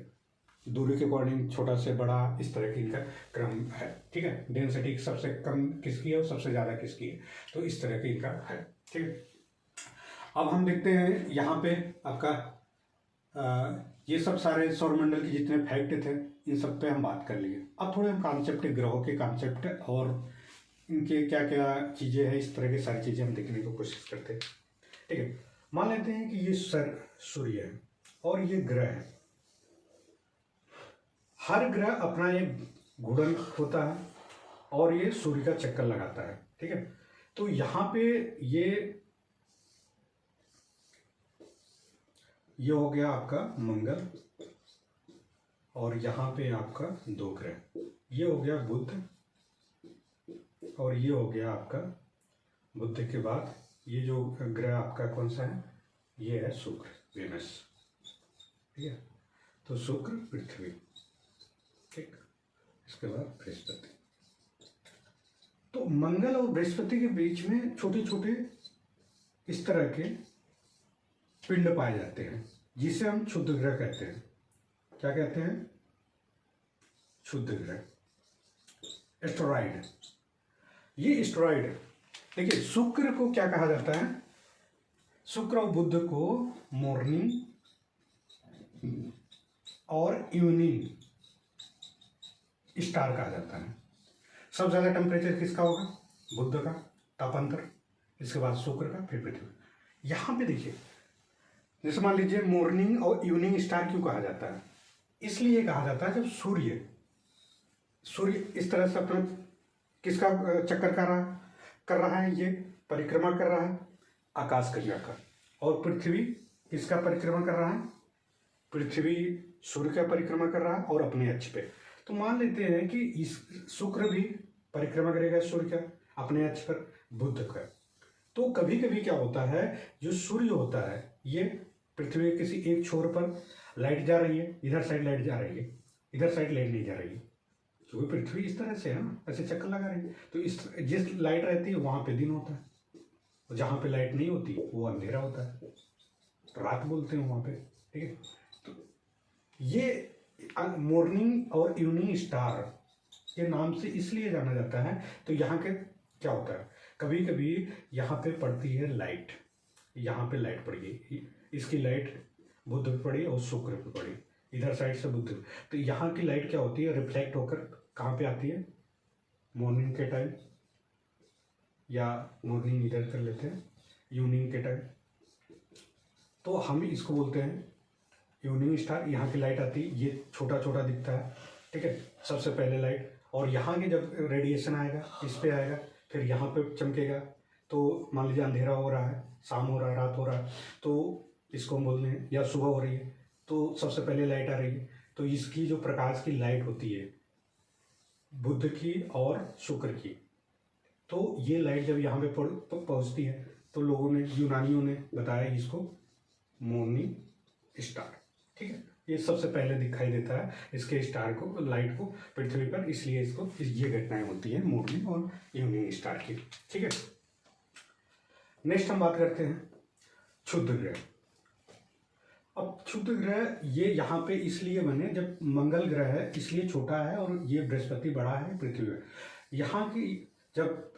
Speaker 1: दूरी के अकॉर्डिंग छोटा से बड़ा इस तरह की इनका क्रम है, ठीक है। डेंसिटी सबसे कम किसकी है और सबसे ज्यादा किसकी है, तो इस तरह की इनका है, ठीक है। अब हम देखते हैं यहाँ पे आपका ये सब सारे सौरमंडल के जितने फैक्ट थे इन सब पे हम बात कर लिए। अब थोड़े हम कॉन्सेप्ट, ग्रहों के कॉन्सेप्ट और इनके क्या क्या चीजें हैं, इस तरह की सारी चीजें हम देखने की कोशिश करते हैं, ठीक है। मान लेते हैं कि ये सूर्य है और ये ग्रह है। हर ग्रह अपना एक घूर्णन होता है और ये सूर्य का चक्कर लगाता है, ठीक है। तो यहाँ पे ये हो गया आपका मंगल और यहाँ पे आपका दो ग्रह, ये हो गया बुध और ये हो गया आपका बुध के बाद ये जो ग्रह आपका कौन सा है, ये है शुक्र, वेनस, ठीक है। तो शुक्र, पृथ्वी, ठीक, इसके बाद बृहस्पति। तो मंगल और बृहस्पति के बीच में छोटे छोटे इस तरह के पिंड पाए जाते हैं जिसे हम क्षुद्र ग्रह कहते हैं। क्या कहते हैं, क्षुद्र ग्रह, एस्टेरॉइड। ये एस्टेरॉइड, देखिए शुक्र को क्या कहा जाता है, शुक्र और बुध को मॉर्निंग और इवनिंग स्टार कहा जाता है। सबसे ज्यादा टेम्परेचर किसका होगा, बुध का, तापांतर, इसके बाद शुक्र का, फिर पृथ्वी। यहां पे देखिए जैसे मान लीजिए मॉर्निंग और इवनिंग स्टार क्यों कहा जाता है, इसलिए कहा जाता है जब सूर्य इस तरह से अपना किसका चक्कर कर रहा है, ये परिक्रमा कर रहा है आकाश गंगा का, और पृथ्वी किसका परिक्रमा कर रहा है, पृथ्वी सूर्य का परिक्रमा कर रहा है और अपने अक्ष पे। तो मान लेते हैं कि इस शुक्र भी परिक्रमा करेगा सूर्य का अपने अक्ष पर, बुध का। तो कभी कभी क्या होता है, जो सूर्य होता है ये पृथ्वी के किसी एक छोर पर लाइट जा रही है, इधर साइड लाइट जा रही है, इधर साइड लाइट नहीं जा रही है, क्योंकि पृथ्वी इस तरह से है ना, ऐसे चक्कर लगा रही है। तो इस जिस लाइट रहती है वहां पे दिन होता है, और जहां पे लाइट नहीं होती वो अंधेरा होता है, तो रात बोलते हैं वहां पे, ठीक है। तो ये मॉर्निंग और इवनिंग स्टार के नाम से इसलिए जाना जाता है। तो यहाँ के क्या होता है, कभी कभी यहाँ पे पड़ती है लाइट, यहाँ पे लाइट पड़ गई, इसकी लाइट बुध पे पड़ी और शुक्र पे पड़ी, इधर साइड से बुध, तो यहाँ की लाइट क्या होती है, रिफ्लेक्ट होकर कहाँ पे आती है, मॉर्निंग के टाइम, या मॉर्निंग इधर कर लेते हैं, इवनिंग के टाइम। तो हम इसको बोलते हैं इवनिंग स्टार। यहाँ की लाइट आती है, ये छोटा छोटा दिखता है, ठीक है, सबसे पहले लाइट, और यहाँ की जब रेडिएशन आएगा इस पे आएगा, फिर यहाँ पे चमकेगा। तो मान लीजिए अंधेरा हो रहा है, शाम हो रहा है, रात हो रहा है, तो इसको हम बोलते हैं, या सुबह हो रही है तो सबसे पहले लाइट आ रही है। तो इसकी जो प्रकाश की लाइट होती है बुध की और शुक्र की, तो ये लाइट जब यहाँ पे पहुँचती है तो लोगों ने, यूनानियों ने बताया इसको मॉर्निंग स्टार, ठीक है। ये सबसे पहले दिखाई देता है इसके स्टार को, लाइट को पृथ्वी पर, इसलिए इसको ये घटनाएं होती है मॉर्निंग और इवनिंग स्टार की, ठीक है। नेक्स्ट हम बात करते हैं क्षुद्र ग्रह। अब क्षुद्र ग्रह ये यहाँ पे इसलिए बने, जब मंगल ग्रह है इसलिए छोटा है और ये बृहस्पति बड़ा है, पृथ्वी है। यहाँ की जब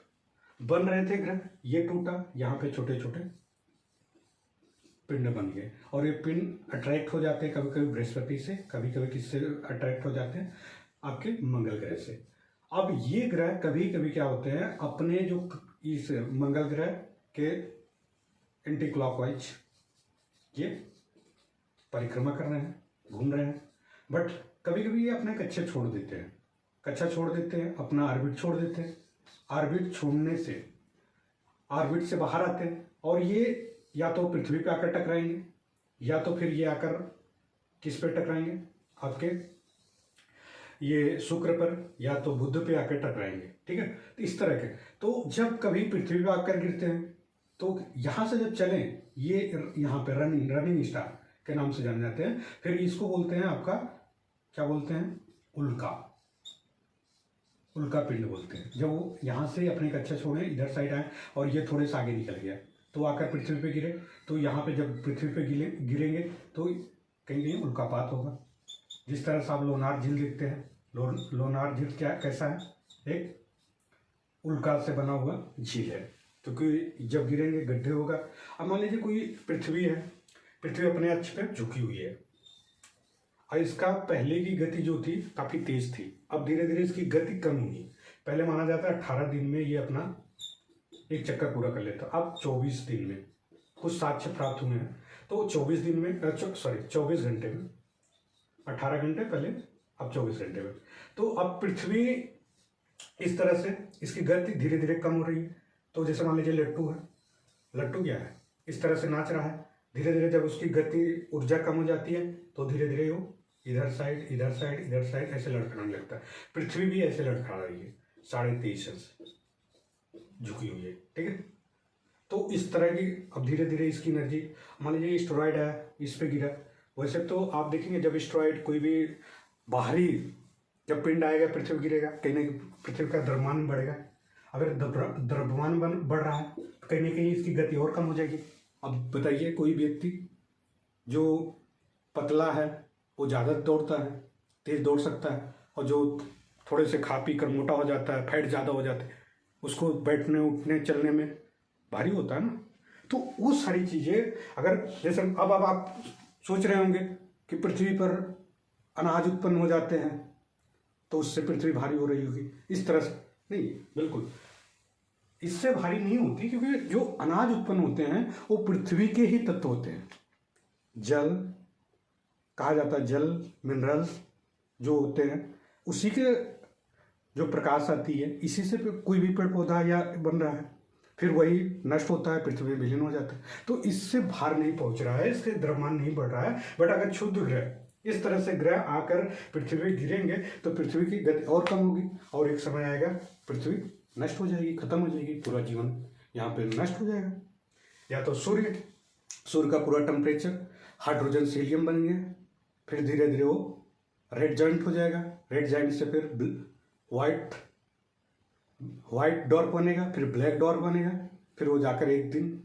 Speaker 1: बन रहे थे ग्रह ये टूटा, यहाँ पे छोटे छोटे पिंड बन गए और ये पिंड अट्रैक्ट हो जाते हैं कभी कभी बृहस्पति से, कभी कभी किससे अट्रैक्ट हो जाते हैं, आपके मंगल ग्रह से। अब ये ग्रह कभी कभी क्या होते हैं, अपने जो इस मंगल ग्रह के एंटी क्लॉकवाइज ये परिक्रमा कर रहे हैं, घूम रहे हैं, बट कभी कभी ये अपने कक्षा छोड़ देते हैं, कक्षा छोड़ देते हैं, अपना ऑर्बिट छोड़ देते हैं। ऑर्बिट छोड़ने से, ऑर्बिट से बाहर आते हैं और ये या तो पृथ्वी पे आकर टकराएंगे या तो फिर ये आकर किस पे टकराएंगे, आपके ये शुक्र पर या तो बुध पे आकर टकराएंगे, ठीक है। तो इस तरह के, तो जब कभी पृथ्वी पे आकर गिरते हैं तो यहाँ से जब चलें, ये यहाँ पे रनिंग स्टार के नाम से जाने जाते हैं। फिर इसको बोलते हैं आपका, क्या बोलते हैं, उल्का पिंड बोलते हैं। जब वो यहाँ से अपनी कक्षा छोड़े इधर साइड आए और ये थोड़े से आगे निकल गया तो आकर पृथ्वी पे गिरे, तो यहाँ पे जब पृथ्वी पे गिरेंगे तो कहीं कहीं उल्कापात होगा। जिस तरह से आप लोनार झील देखते हैं, लोनार झील क्या कैसा है, एक उल्का से बना हुआ झील है, क्योंकि जब गिरेंगे गड्ढे होगा। अब मान लीजिए कोई पृथ्वी है, पृथ्वी अपने अक्ष पे झुकी हुई है और इसका पहले की गति जो थी काफ़ी तेज थी, अब धीरे धीरे इसकी गति कम हुई। पहले माना जाता है 18 दिन में ये अपना एक चक्कर पूरा कर लेता, अब 24 दिन में कुछ साक्ष्य प्राप्त हुए हैं, तो 24 दिन में 24 घंटे में, 18 घंटे पहले, अब 24 घंटे में। तो अब पृथ्वी इस तरह से इसकी गति धीरे धीरे कम हो रही है। तो जैसे मान लीजिए लट्टू है, लट्टू क्या है, इस तरह से नाच रहा है, धीरे धीरे जब उसकी गति ऊर्जा कम हो जाती है तो धीरे धीरे वो इधर साइड इधर साइड इधर साइड ऐसे लड़खड़ाने लगता है। पृथ्वी भी ऐसे लड़खड़ा रही है, 23.5 अंश झुकी हुई है, ठीक है। तो इस तरह की अब धीरे धीरे इसकी एनर्जी, मान लीजिए एस्टेरॉयड है, इस पे गिरा, वैसे तो आप देखेंगे जब एस्टेरॉयड कोई भी बाहरी जब पिंड आएगा पृथ्वी गिरेगा, कहीं ना कहीं पृथ्वी का द्रव्यमान बढ़ेगा। अगर द्रव्यमान बढ़ रहा है तो कहीं ना कहीं इसकी गति और कम हो जाएगी। अब बताइए, कोई व्यक्ति जो पतला है वो ज़्यादा दौड़ता है, तेज दौड़ सकता है, और जो थोड़े से खा पी कर मोटा हो जाता है, फैट ज़्यादा हो जाता है, उसको बैठने उठने चलने में भारी होता है ना। तो वो सारी चीज़ें अगर जैसे अब आप सोच रहे होंगे कि पृथ्वी पर अनाज उत्पन्न हो जाते हैं तो उससे पृथ्वी भारी हो रही होगी, इस तरह से नहीं, बिल्कुल इससे भारी नहीं होती, क्योंकि जो अनाज उत्पन्न होते हैं वो पृथ्वी के ही तत्व होते हैं। जल कहा जाता है, जल मिनरल्स जो होते हैं उसी के जो प्रकाश आती है, इसी से कोई भी पेड़ पौधा या बन रहा है, फिर वही नष्ट होता है, पृथ्वी में विलीन हो जाता है। तो इससे भार नहीं पहुंच रहा है, इससे द्रव्यमान नहीं बढ़ रहा है। बट अगर क्षुद्र ग्रह इस तरह से ग्रह आकर पृथ्वी पे गिरेंगे तो पृथ्वी की गति और कम होगी और एक समय आएगा पृथ्वी नष्ट हो जाएगी, खत्म हो जाएगी, पूरा जीवन यहाँ पे नष्ट हो जाएगा। या तो सूर्य का पूरा टेम्परेचर हाइड्रोजन से हीलियम बन गया, फिर धीरे धीरे वो रेड जॉइंट हो जाएगा, रेड जॉइंट से फिर व्हाइट डॉर्क बनेगा, फिर ब्लैक डॉर्क बनेगा, फिर वो जाकर एक दिन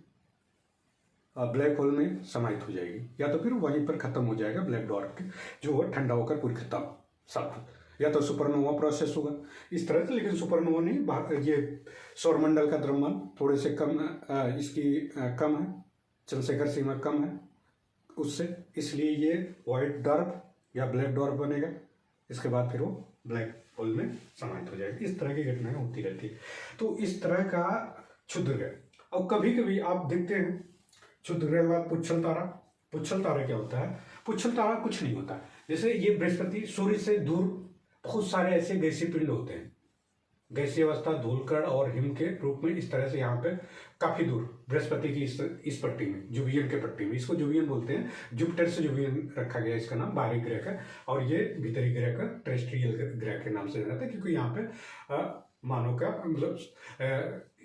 Speaker 1: ब्लैक होल में समाहित हो जाएगी, या तो फिर वहीं पर खत्म हो जाएगा ब्लैक डॉर्क जो वो ठंडा होकर पूरी खत्म सब, या तो सुपरनोवा प्रोसेस होगा इस तरह से। लेकिन सुपरनोवा नहीं, ये सौरमंडल का द्रव्यमान थोड़े से कम इसकी कम है, चंद्रशेखर सीमा कम है उससे, इसलिए ये व्हाइट डॉर्क या ब्लैक डॉर्क बनेगा, इसके बाद फिर वो ब्लैक होल में समाहित हो जाएगा। इस तरह की घटनाएं होती रहती है। तो इस तरह का क्षुद्र ग्रह। और कभी कभी आप देखते हैं क्षुद्र ग्रह के बाद पुच्छल तारा क्या होता है? पुच्छल तारा कुछ नहीं होता। जैसे ये बृहस्पति सूर्य से दूर बहुत सारे ऐसे गैसीय पिंड होते हैं, गैसीय अवस्था धूलकण और हिम के रूप में, इस तरह से यहाँ पे काफी दूर बृहस्पति की इस पट्टी में, जुबियन के पट्टी में, इसको जुबियन बोलते हैं। जुपिटर से जुबियन रखा गया इसका नाम, बाहरी ग्रह का, और ये भीतरी ग्रह का टेरेस्ट्रियल ग्रह के नाम से जाता है, क्योंकि यहाँ पे मानव का मतलब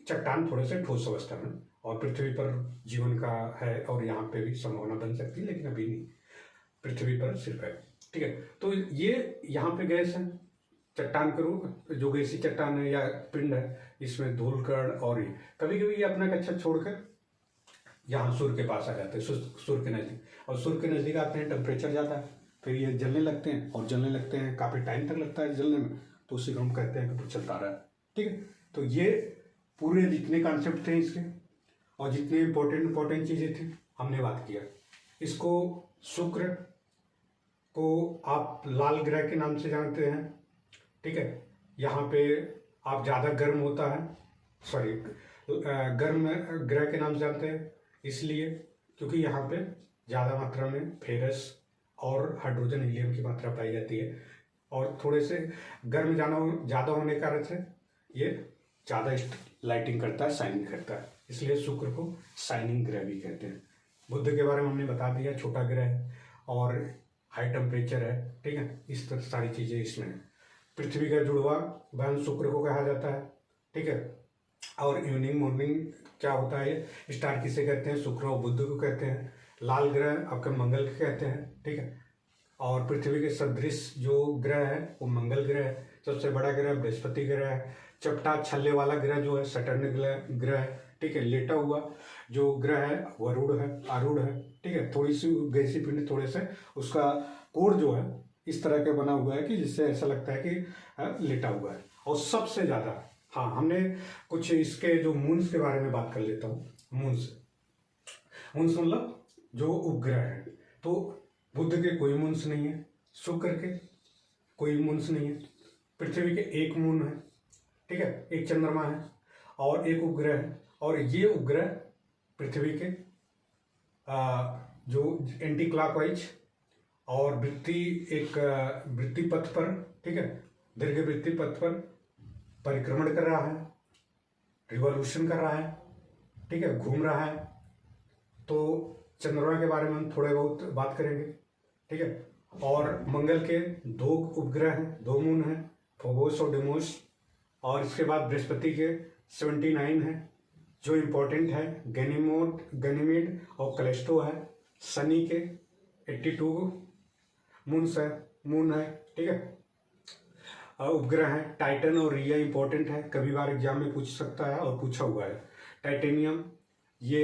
Speaker 1: चट्टान थोड़े से ठोस अवस्था में, और पृथ्वी पर जीवन का है और यहाँ पे भी संभावना बन सकती है, लेकिन अभी नहीं, पृथ्वी पर सिर्फ है, ठीक है। तो ये यहाँ पे गैस है, चट्टान के रूप जो गैसी चट्टान है या पिंड है, इसमें धूलकण, और कभी कभी ये अपना कक्षा छोड़कर यहाँ सूर्य के पास आ जाते हैं, सूर्य के नज़दीक, और सूर्य के नज़दीक आते हैं टेम्परेचर ज़्यादा है, फिर ये जलने लगते हैं, और जलने लगते हैं काफ़ी टाइम तक लगता है जलने में, तो उसी को हम कहते हैं कि पृथ्वी तारा है। ठीक है, तो ये पूरे जितने कॉन्सेप्ट थे इसके और जितने इम्पोर्टेंट चीज़ें थी हमने बात किया। इसको शुक्र को आप लाल ग्रह के नाम से जानते हैं। ठीक है, यहाँ पे आप ज़्यादा गर्म होता है, सॉरी गर्म ग्रह के नाम से जानते हैं इसलिए क्योंकि यहाँ पे ज़्यादा मात्रा में फेरस और हाइड्रोजन हीलियम की मात्रा पाई जाती है, और थोड़े से गर्म ज़्यादा होने के कारण से ये ज़्यादा लाइटिंग करता है, शाइनिंग करता है, इसलिए शुक्र को शाइनिंग ग्रह भी कहते हैं। बुध के बारे में हमने बता दिया, छोटा ग्रह है और हाई टेम्परेचर है। ठीक है, इस तरह सारी चीज़ें इसमें है। पृथ्वी का जुड़वा बहन शुक्र को कहा जाता है। ठीक है, और इवनिंग मॉर्निंग क्या होता है, स्टार किसे कहते हैं, शुक्र और बुध को कहते हैं। लाल ग्रह आपके मंगल के कहते हैं। ठीक है, और पृथ्वी के सदृश जो ग्रह है वो मंगल ग्रह है। सबसे बड़ा ग्रह बृहस्पति ग्रह है। चपटा छल्ले वाला ग्रह जो है सैटर्न ग्रह है। ठीक है, लेटा हुआ जो ग्रह है वरुण है, आरूढ़ है। ठीक है, थोड़ी सी गैसी पिंड, थोड़े से उसका कोर जो है इस तरह के बना हुआ है कि जिससे ऐसा लगता है कि लेटा हुआ है। और सबसे ज़्यादा, हाँ, हमने कुछ इसके जो मून्स के बारे में बात कर लेता हूँ। मून्स मतलब जो उपग्रह है, तो बुध के कोई मून्स नहीं है, शुक्र के कोई मून्स नहीं है, पृथ्वी के एक मून है। ठीक है, एक चंद्रमा है और एक उपग्रह है, और ये उपग्रह पृथ्वी के जो एंटी क्लॉकवाइज और वृत्ति पथ पर, ठीक है, दीर्घ वृत्ति पथ पर परिक्रमण कर रहा है, रिवॉल्यूशन कर रहा है। ठीक है, घूम रहा है। तो चंद्रमा के बारे में हम थोड़े बहुत बात करेंगे। ठीक है, और मंगल के 2 उपग्रह हैं, 2 मून हैं, फोबोस और डिमोस, और इसके बाद बृहस्पति के 79 है जो इम्पोर्टेंट है, गनीमेड और कैलिस्टो है। शनि के 82 मून है। ठीक है, उपग्रह है। टाइटन और रिया इंपॉर्टेंट है, कभी बार एग्जाम में पूछ सकता है और पूछा हुआ है। टाइटेनियम ये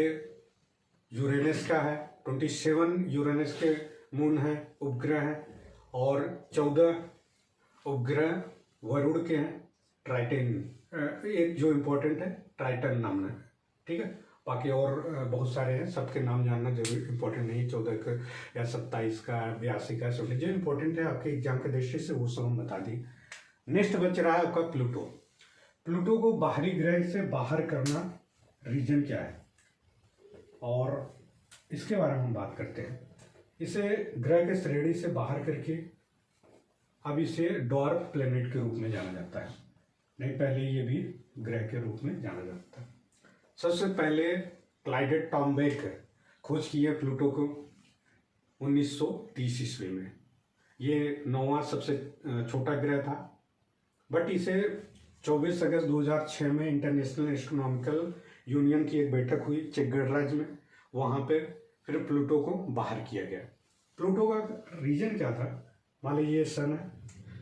Speaker 1: यूरेनस का है, 27 यूरेनस के मून है, उपग्रह है, और 14 उपग्रह वरुण के हैं। ट्राइटन एक जो इम्पोर्टेंट है, ट्राइटन नाम है। ठीक है, बाकी और बहुत सारे हैं, सबके नाम जानना जरूरी इम्पोर्टेंट नहीं, 14 का या 27 का, 82 का, सब जो इम्पोर्टेंट है आपके एग्जाम के दृष्टि से वो सब हम बता दी। नेक्स्ट बच रहा है आपका प्लूटो। प्लूटो को बाहरी ग्रह से बाहर करना रीजन क्या है, और इसके बारे में हम बात करते हैं। इसे ग्रह के श्रेणी से बाहर करके अब इसे डॉर्फ प्लेनेट के रूप में जाना जाता है। नहीं, पहले ये भी ग्रह के रूप में जाना जाता है। सबसे पहले क्लाइडेड टॉम्बेक खोज की है प्लूटो को 1930 ईस्वी में। ये 9वां सबसे छोटा ग्रह था, बट इसे 24 अगस्त 2006 में इंटरनेशनल एस्ट्रोनॉमिकल यूनियन की एक बैठक हुई चेक गणराज्य में, वहाँ पे फिर प्लूटो को बाहर किया गया। प्लूटो का रीजन क्या था, मान लीजिए ये सन है,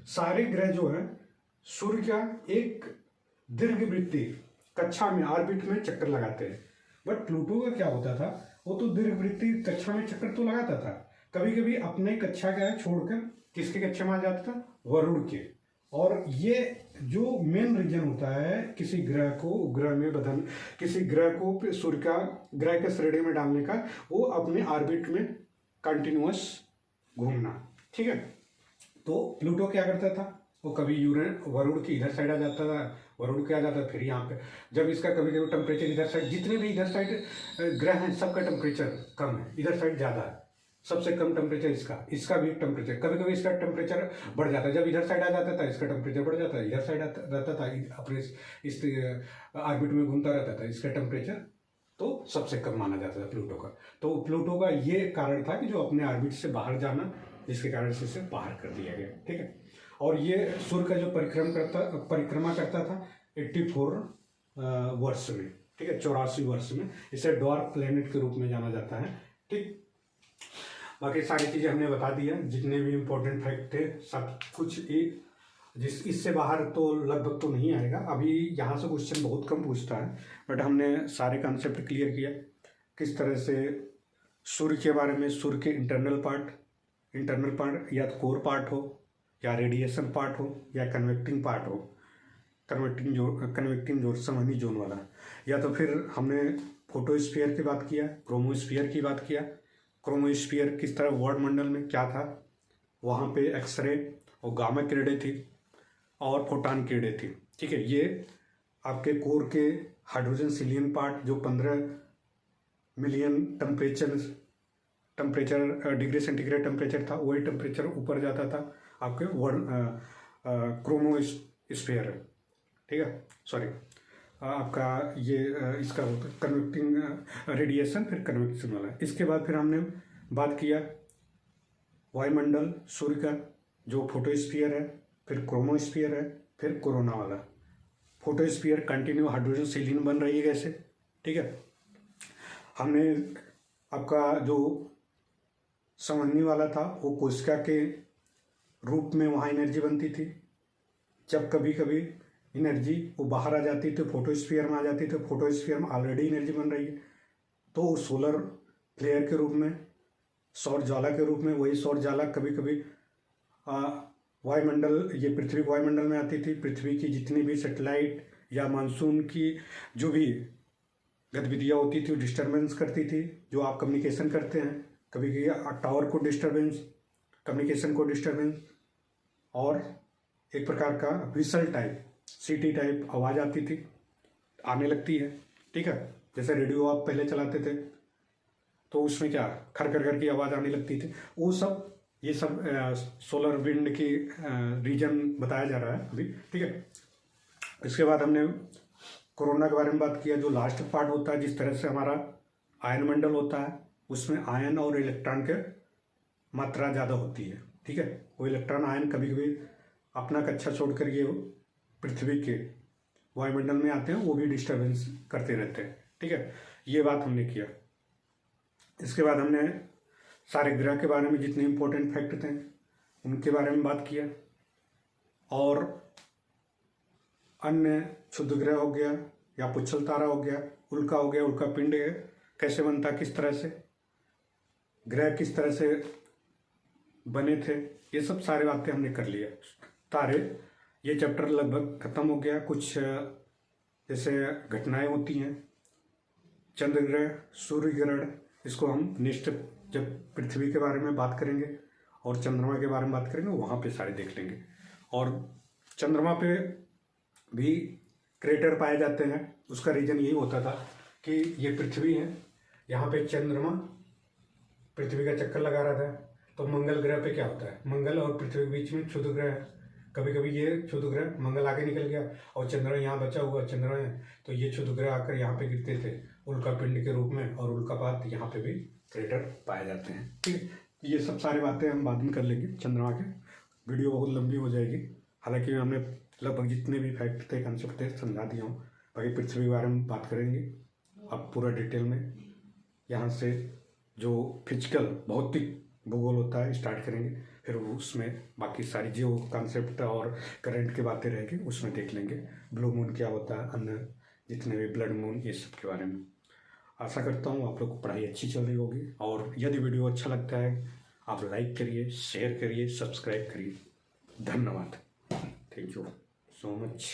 Speaker 1: सारे ग्रह जो है सूर्य का एक दीर्घवृत्तीय कक्षा में ऑर्बिट में चक्कर लगाते हैं, बट प्लूटो का क्या होता था, वो तो दीर्घवृत्तीय कक्षा में चक्कर तो लगाता था, कभी कभी अपने कक्षा का छोड़कर किसके कक्षा में आ जाता था, वरुण के। और ये जो मेन रीजन होता है किसी ग्रह को ग्रह में बदल, किसी ग्रह को सूर्य का ग्रह के श्रेणी में डालने का, वो अपने ऑर्बिट में कंटिन्यूअस घूमना। ठीक है, तो प्लूटो क्या करता था, वो कभी वरुण की इधर साइड आ जाता था, वरुण के आ जाता था, फिर यहाँ पे जब इसका कभी कभी टेम्परेचर इधर साइड, जितने भी इधर साइड ग्रह हैं सबका टेम्परेचर कम है, इधर साइड ज़्यादा है, सबसे कम टेम्परेचर इसका भी टेम्परेचर, कभी कभी इसका टेम्परेचर बढ़ जाता है, जब इधर साइड आ जाता था इसका टेम्परेचर बढ़ जाता है, इधर साइड रहता था अपने इस ऑर्बिट में घूमता रहता था, इसका टेम्परेचर तो सबसे कम माना जाता था प्लूटो का। तो प्लूटो का ये कारण था कि जो अपने ऑर्बिट से बाहर जाना, जिसके कारण से इसे बाहर कर दिया गया। ठीक है, और ये सूर्य का जो परिक्रमा करता था 84 वर्ष में। ठीक है, 84 वर्ष में इसे डॉर्फ प्लेनेट के रूप में जाना जाता है। ठीक, बाकी सारी चीज़ें हमने बता दी है, जितने भी इम्पोर्टेंट फैक्ट थे सब कुछ इससे बाहर तो लगभग तो नहीं आएगा। अभी यहाँ से क्वेश्चन बहुत कम पूछता है, बट हमने सारे कॉन्सेप्ट क्लियर किया किस तरह से सूर्य के बारे में, सूर्य के इंटरनल पार्ट या तो कोर पार्ट हो या रेडिएशन पार्ट हो या कन्वेक्टिंग पार्ट हो, कन्वेक्टिंग जोन, संवहनी जोन वाला, या तो फिर हमने फोटोस्फीयर की बात किया, क्रोमोस्फीयर की बात किया। क्रोमोस्फीयर किस तरह वायुमंडल मंडल में क्या था, वहाँ पे एक्सरे और गामा किरणें थी और फोटान किरणें थी। ठीक है, ये आपके कोर के हाइड्रोजन सीलियन पार्ट जो 15 million temperature degree centigrade temperature था, वही टेम्परेचर ऊपर जाता था आपके क्रोमोस्फीयर। ठीक है, सॉरी, आपका ये इसका कन्वेक्टिंग रेडिएशन, फिर कन्वेक्शन वाला। इसके बाद फिर हमने बात किया वायुमंडल, सूर्य का जो फोटोस्फीयर है, फिर क्रोमोस्फीयर है, फिर कोरोना वाला। फोटोस्फीयर कंटिन्यू हाइड्रोजन सीलियन बन रही है गैसे। ठीक है, हमने आपका जो संवहनी वाला था वो कोशिका के रूप में वहाँ एनर्जी बनती थी। जब कभी कभी एनर्जी वो बाहर आ जाती तो फोटोस्फीयर में आ जाती, तो फोटोस्फीयर में ऑलरेडी एनर्जी बन रही है, तो वो सोलर फ्लेयर के रूप में, सौर ज्वाला के रूप में, वही सौर ज्वाला कभी कभी वायुमंडल, ये पृथ्वी वायुमंडल में आती थी। पृथ्वी की जितनी भी सैटेलाइट या मानसून की जो भी गतिविधियाँ होती थी वो डिस्टर्बेंस करती थी। जो आप कम्युनिकेशन करते हैं, कभी कभी टावर को डिस्टर्बेंस, कम्युनिकेशन को डिस्टर्बेंस, और एक प्रकार का विसल टाइप, सीटी टाइप आवाज़ आती थी, आने लगती है। ठीक है, जैसे रेडियो आप पहले चलाते थे तो उसमें क्या खर खर खर की आवाज़ आने लगती थी, वो सब, ये सब सोलर विंड की रीजन बताया जा रहा है अभी। ठीक है, इसके बाद हमने कोरोना के बारे में बात किया, जो लास्ट पार्ट होता है। जिस तरह से हमारा आयन मंडल होता है, उसमें आयन और इलेक्ट्रॉन के मात्रा ज़्यादा होती है। ठीक है, वो इलेक्ट्रॉन आयन कभी कभी अपना कक्षा छोड़कर ये पृथ्वी के वायुमंडल में आते हैं, वो भी डिस्टर्बेंस करते रहते हैं। ठीक है, ये बात हमने किया। इसके बाद हमने सारे ग्रह के बारे में जितने इंपॉर्टेंट फैक्ट थे उनके बारे में बात किया, और अन्य क्षुद्र ग्रह हो गया या पुच्छल तारा हो गया, उल्का हो गया, उल्का पिंड कैसे बनता, किस तरह से ग्रह किस तरह से बने थे, ये सब सारे बातें हमने कर लिया। तारे, ये चैप्टर लगभग खत्म हो गया। कुछ जैसे घटनाएं होती हैं, चंद्र ग्रह, सूर्य ग्रहण, इसको हम नेक्स्ट जब पृथ्वी के बारे में बात करेंगे और चंद्रमा के बारे में बात करेंगे वहाँ पे सारे देख लेंगे। और चंद्रमा पे भी क्रेटर पाए जाते हैं, उसका रीज़न यही होता था कि ये पृथ्वी है, यहाँ पे चंद्रमा पृथ्वी का चक्कर लगा रहा था, तो मंगल ग्रह पे क्या होता है, मंगल और पृथ्वी के बीच में क्षुद्र ग्रह है। कभी कभी ये क्षुद्र ग्रह मंगल आगे निकल गया और चंद्रमा यहाँ बचा हुआ चंद्रमा है, तो ये क्षुद्र ग्रह आकर यहाँ पे गिरते थे उल्का पिंड के रूप में, और उल्कापात यहाँ पे भी क्रेटर पाए जाते हैं। ठीक है, ये सब सारी बातें हम बाद में कर लेंगे। चंद्रमा के वीडियो बहुत लंबी हो जाएगी, हालांकि हमने लगभग जितने भी फैक्ट थे, कंसेप्ट थे, समझा दिया हूँ। बाकी पृथ्वी के बारे में बात करेंगे अब पूरा डिटेल में, यहाँ से जो फिजिकल भौतिक भूगोल होता है स्टार्ट करेंगे, फिर उसमें बाकी सारी जो कंसेप्ट और करंट की बातें रहेगी उसमें देख लेंगे। ब्लू मून क्या होता है, अन्य जितने भी ब्लड मून, ये सब के बारे में। आशा करता हूँ आप लोग को पढ़ाई अच्छी चल रही होगी, और यदि वीडियो अच्छा लगता है आप लाइक करिए, शेयर करिए, सब्सक्राइब करिए। धन्यवाद, थैंक यू सो मच।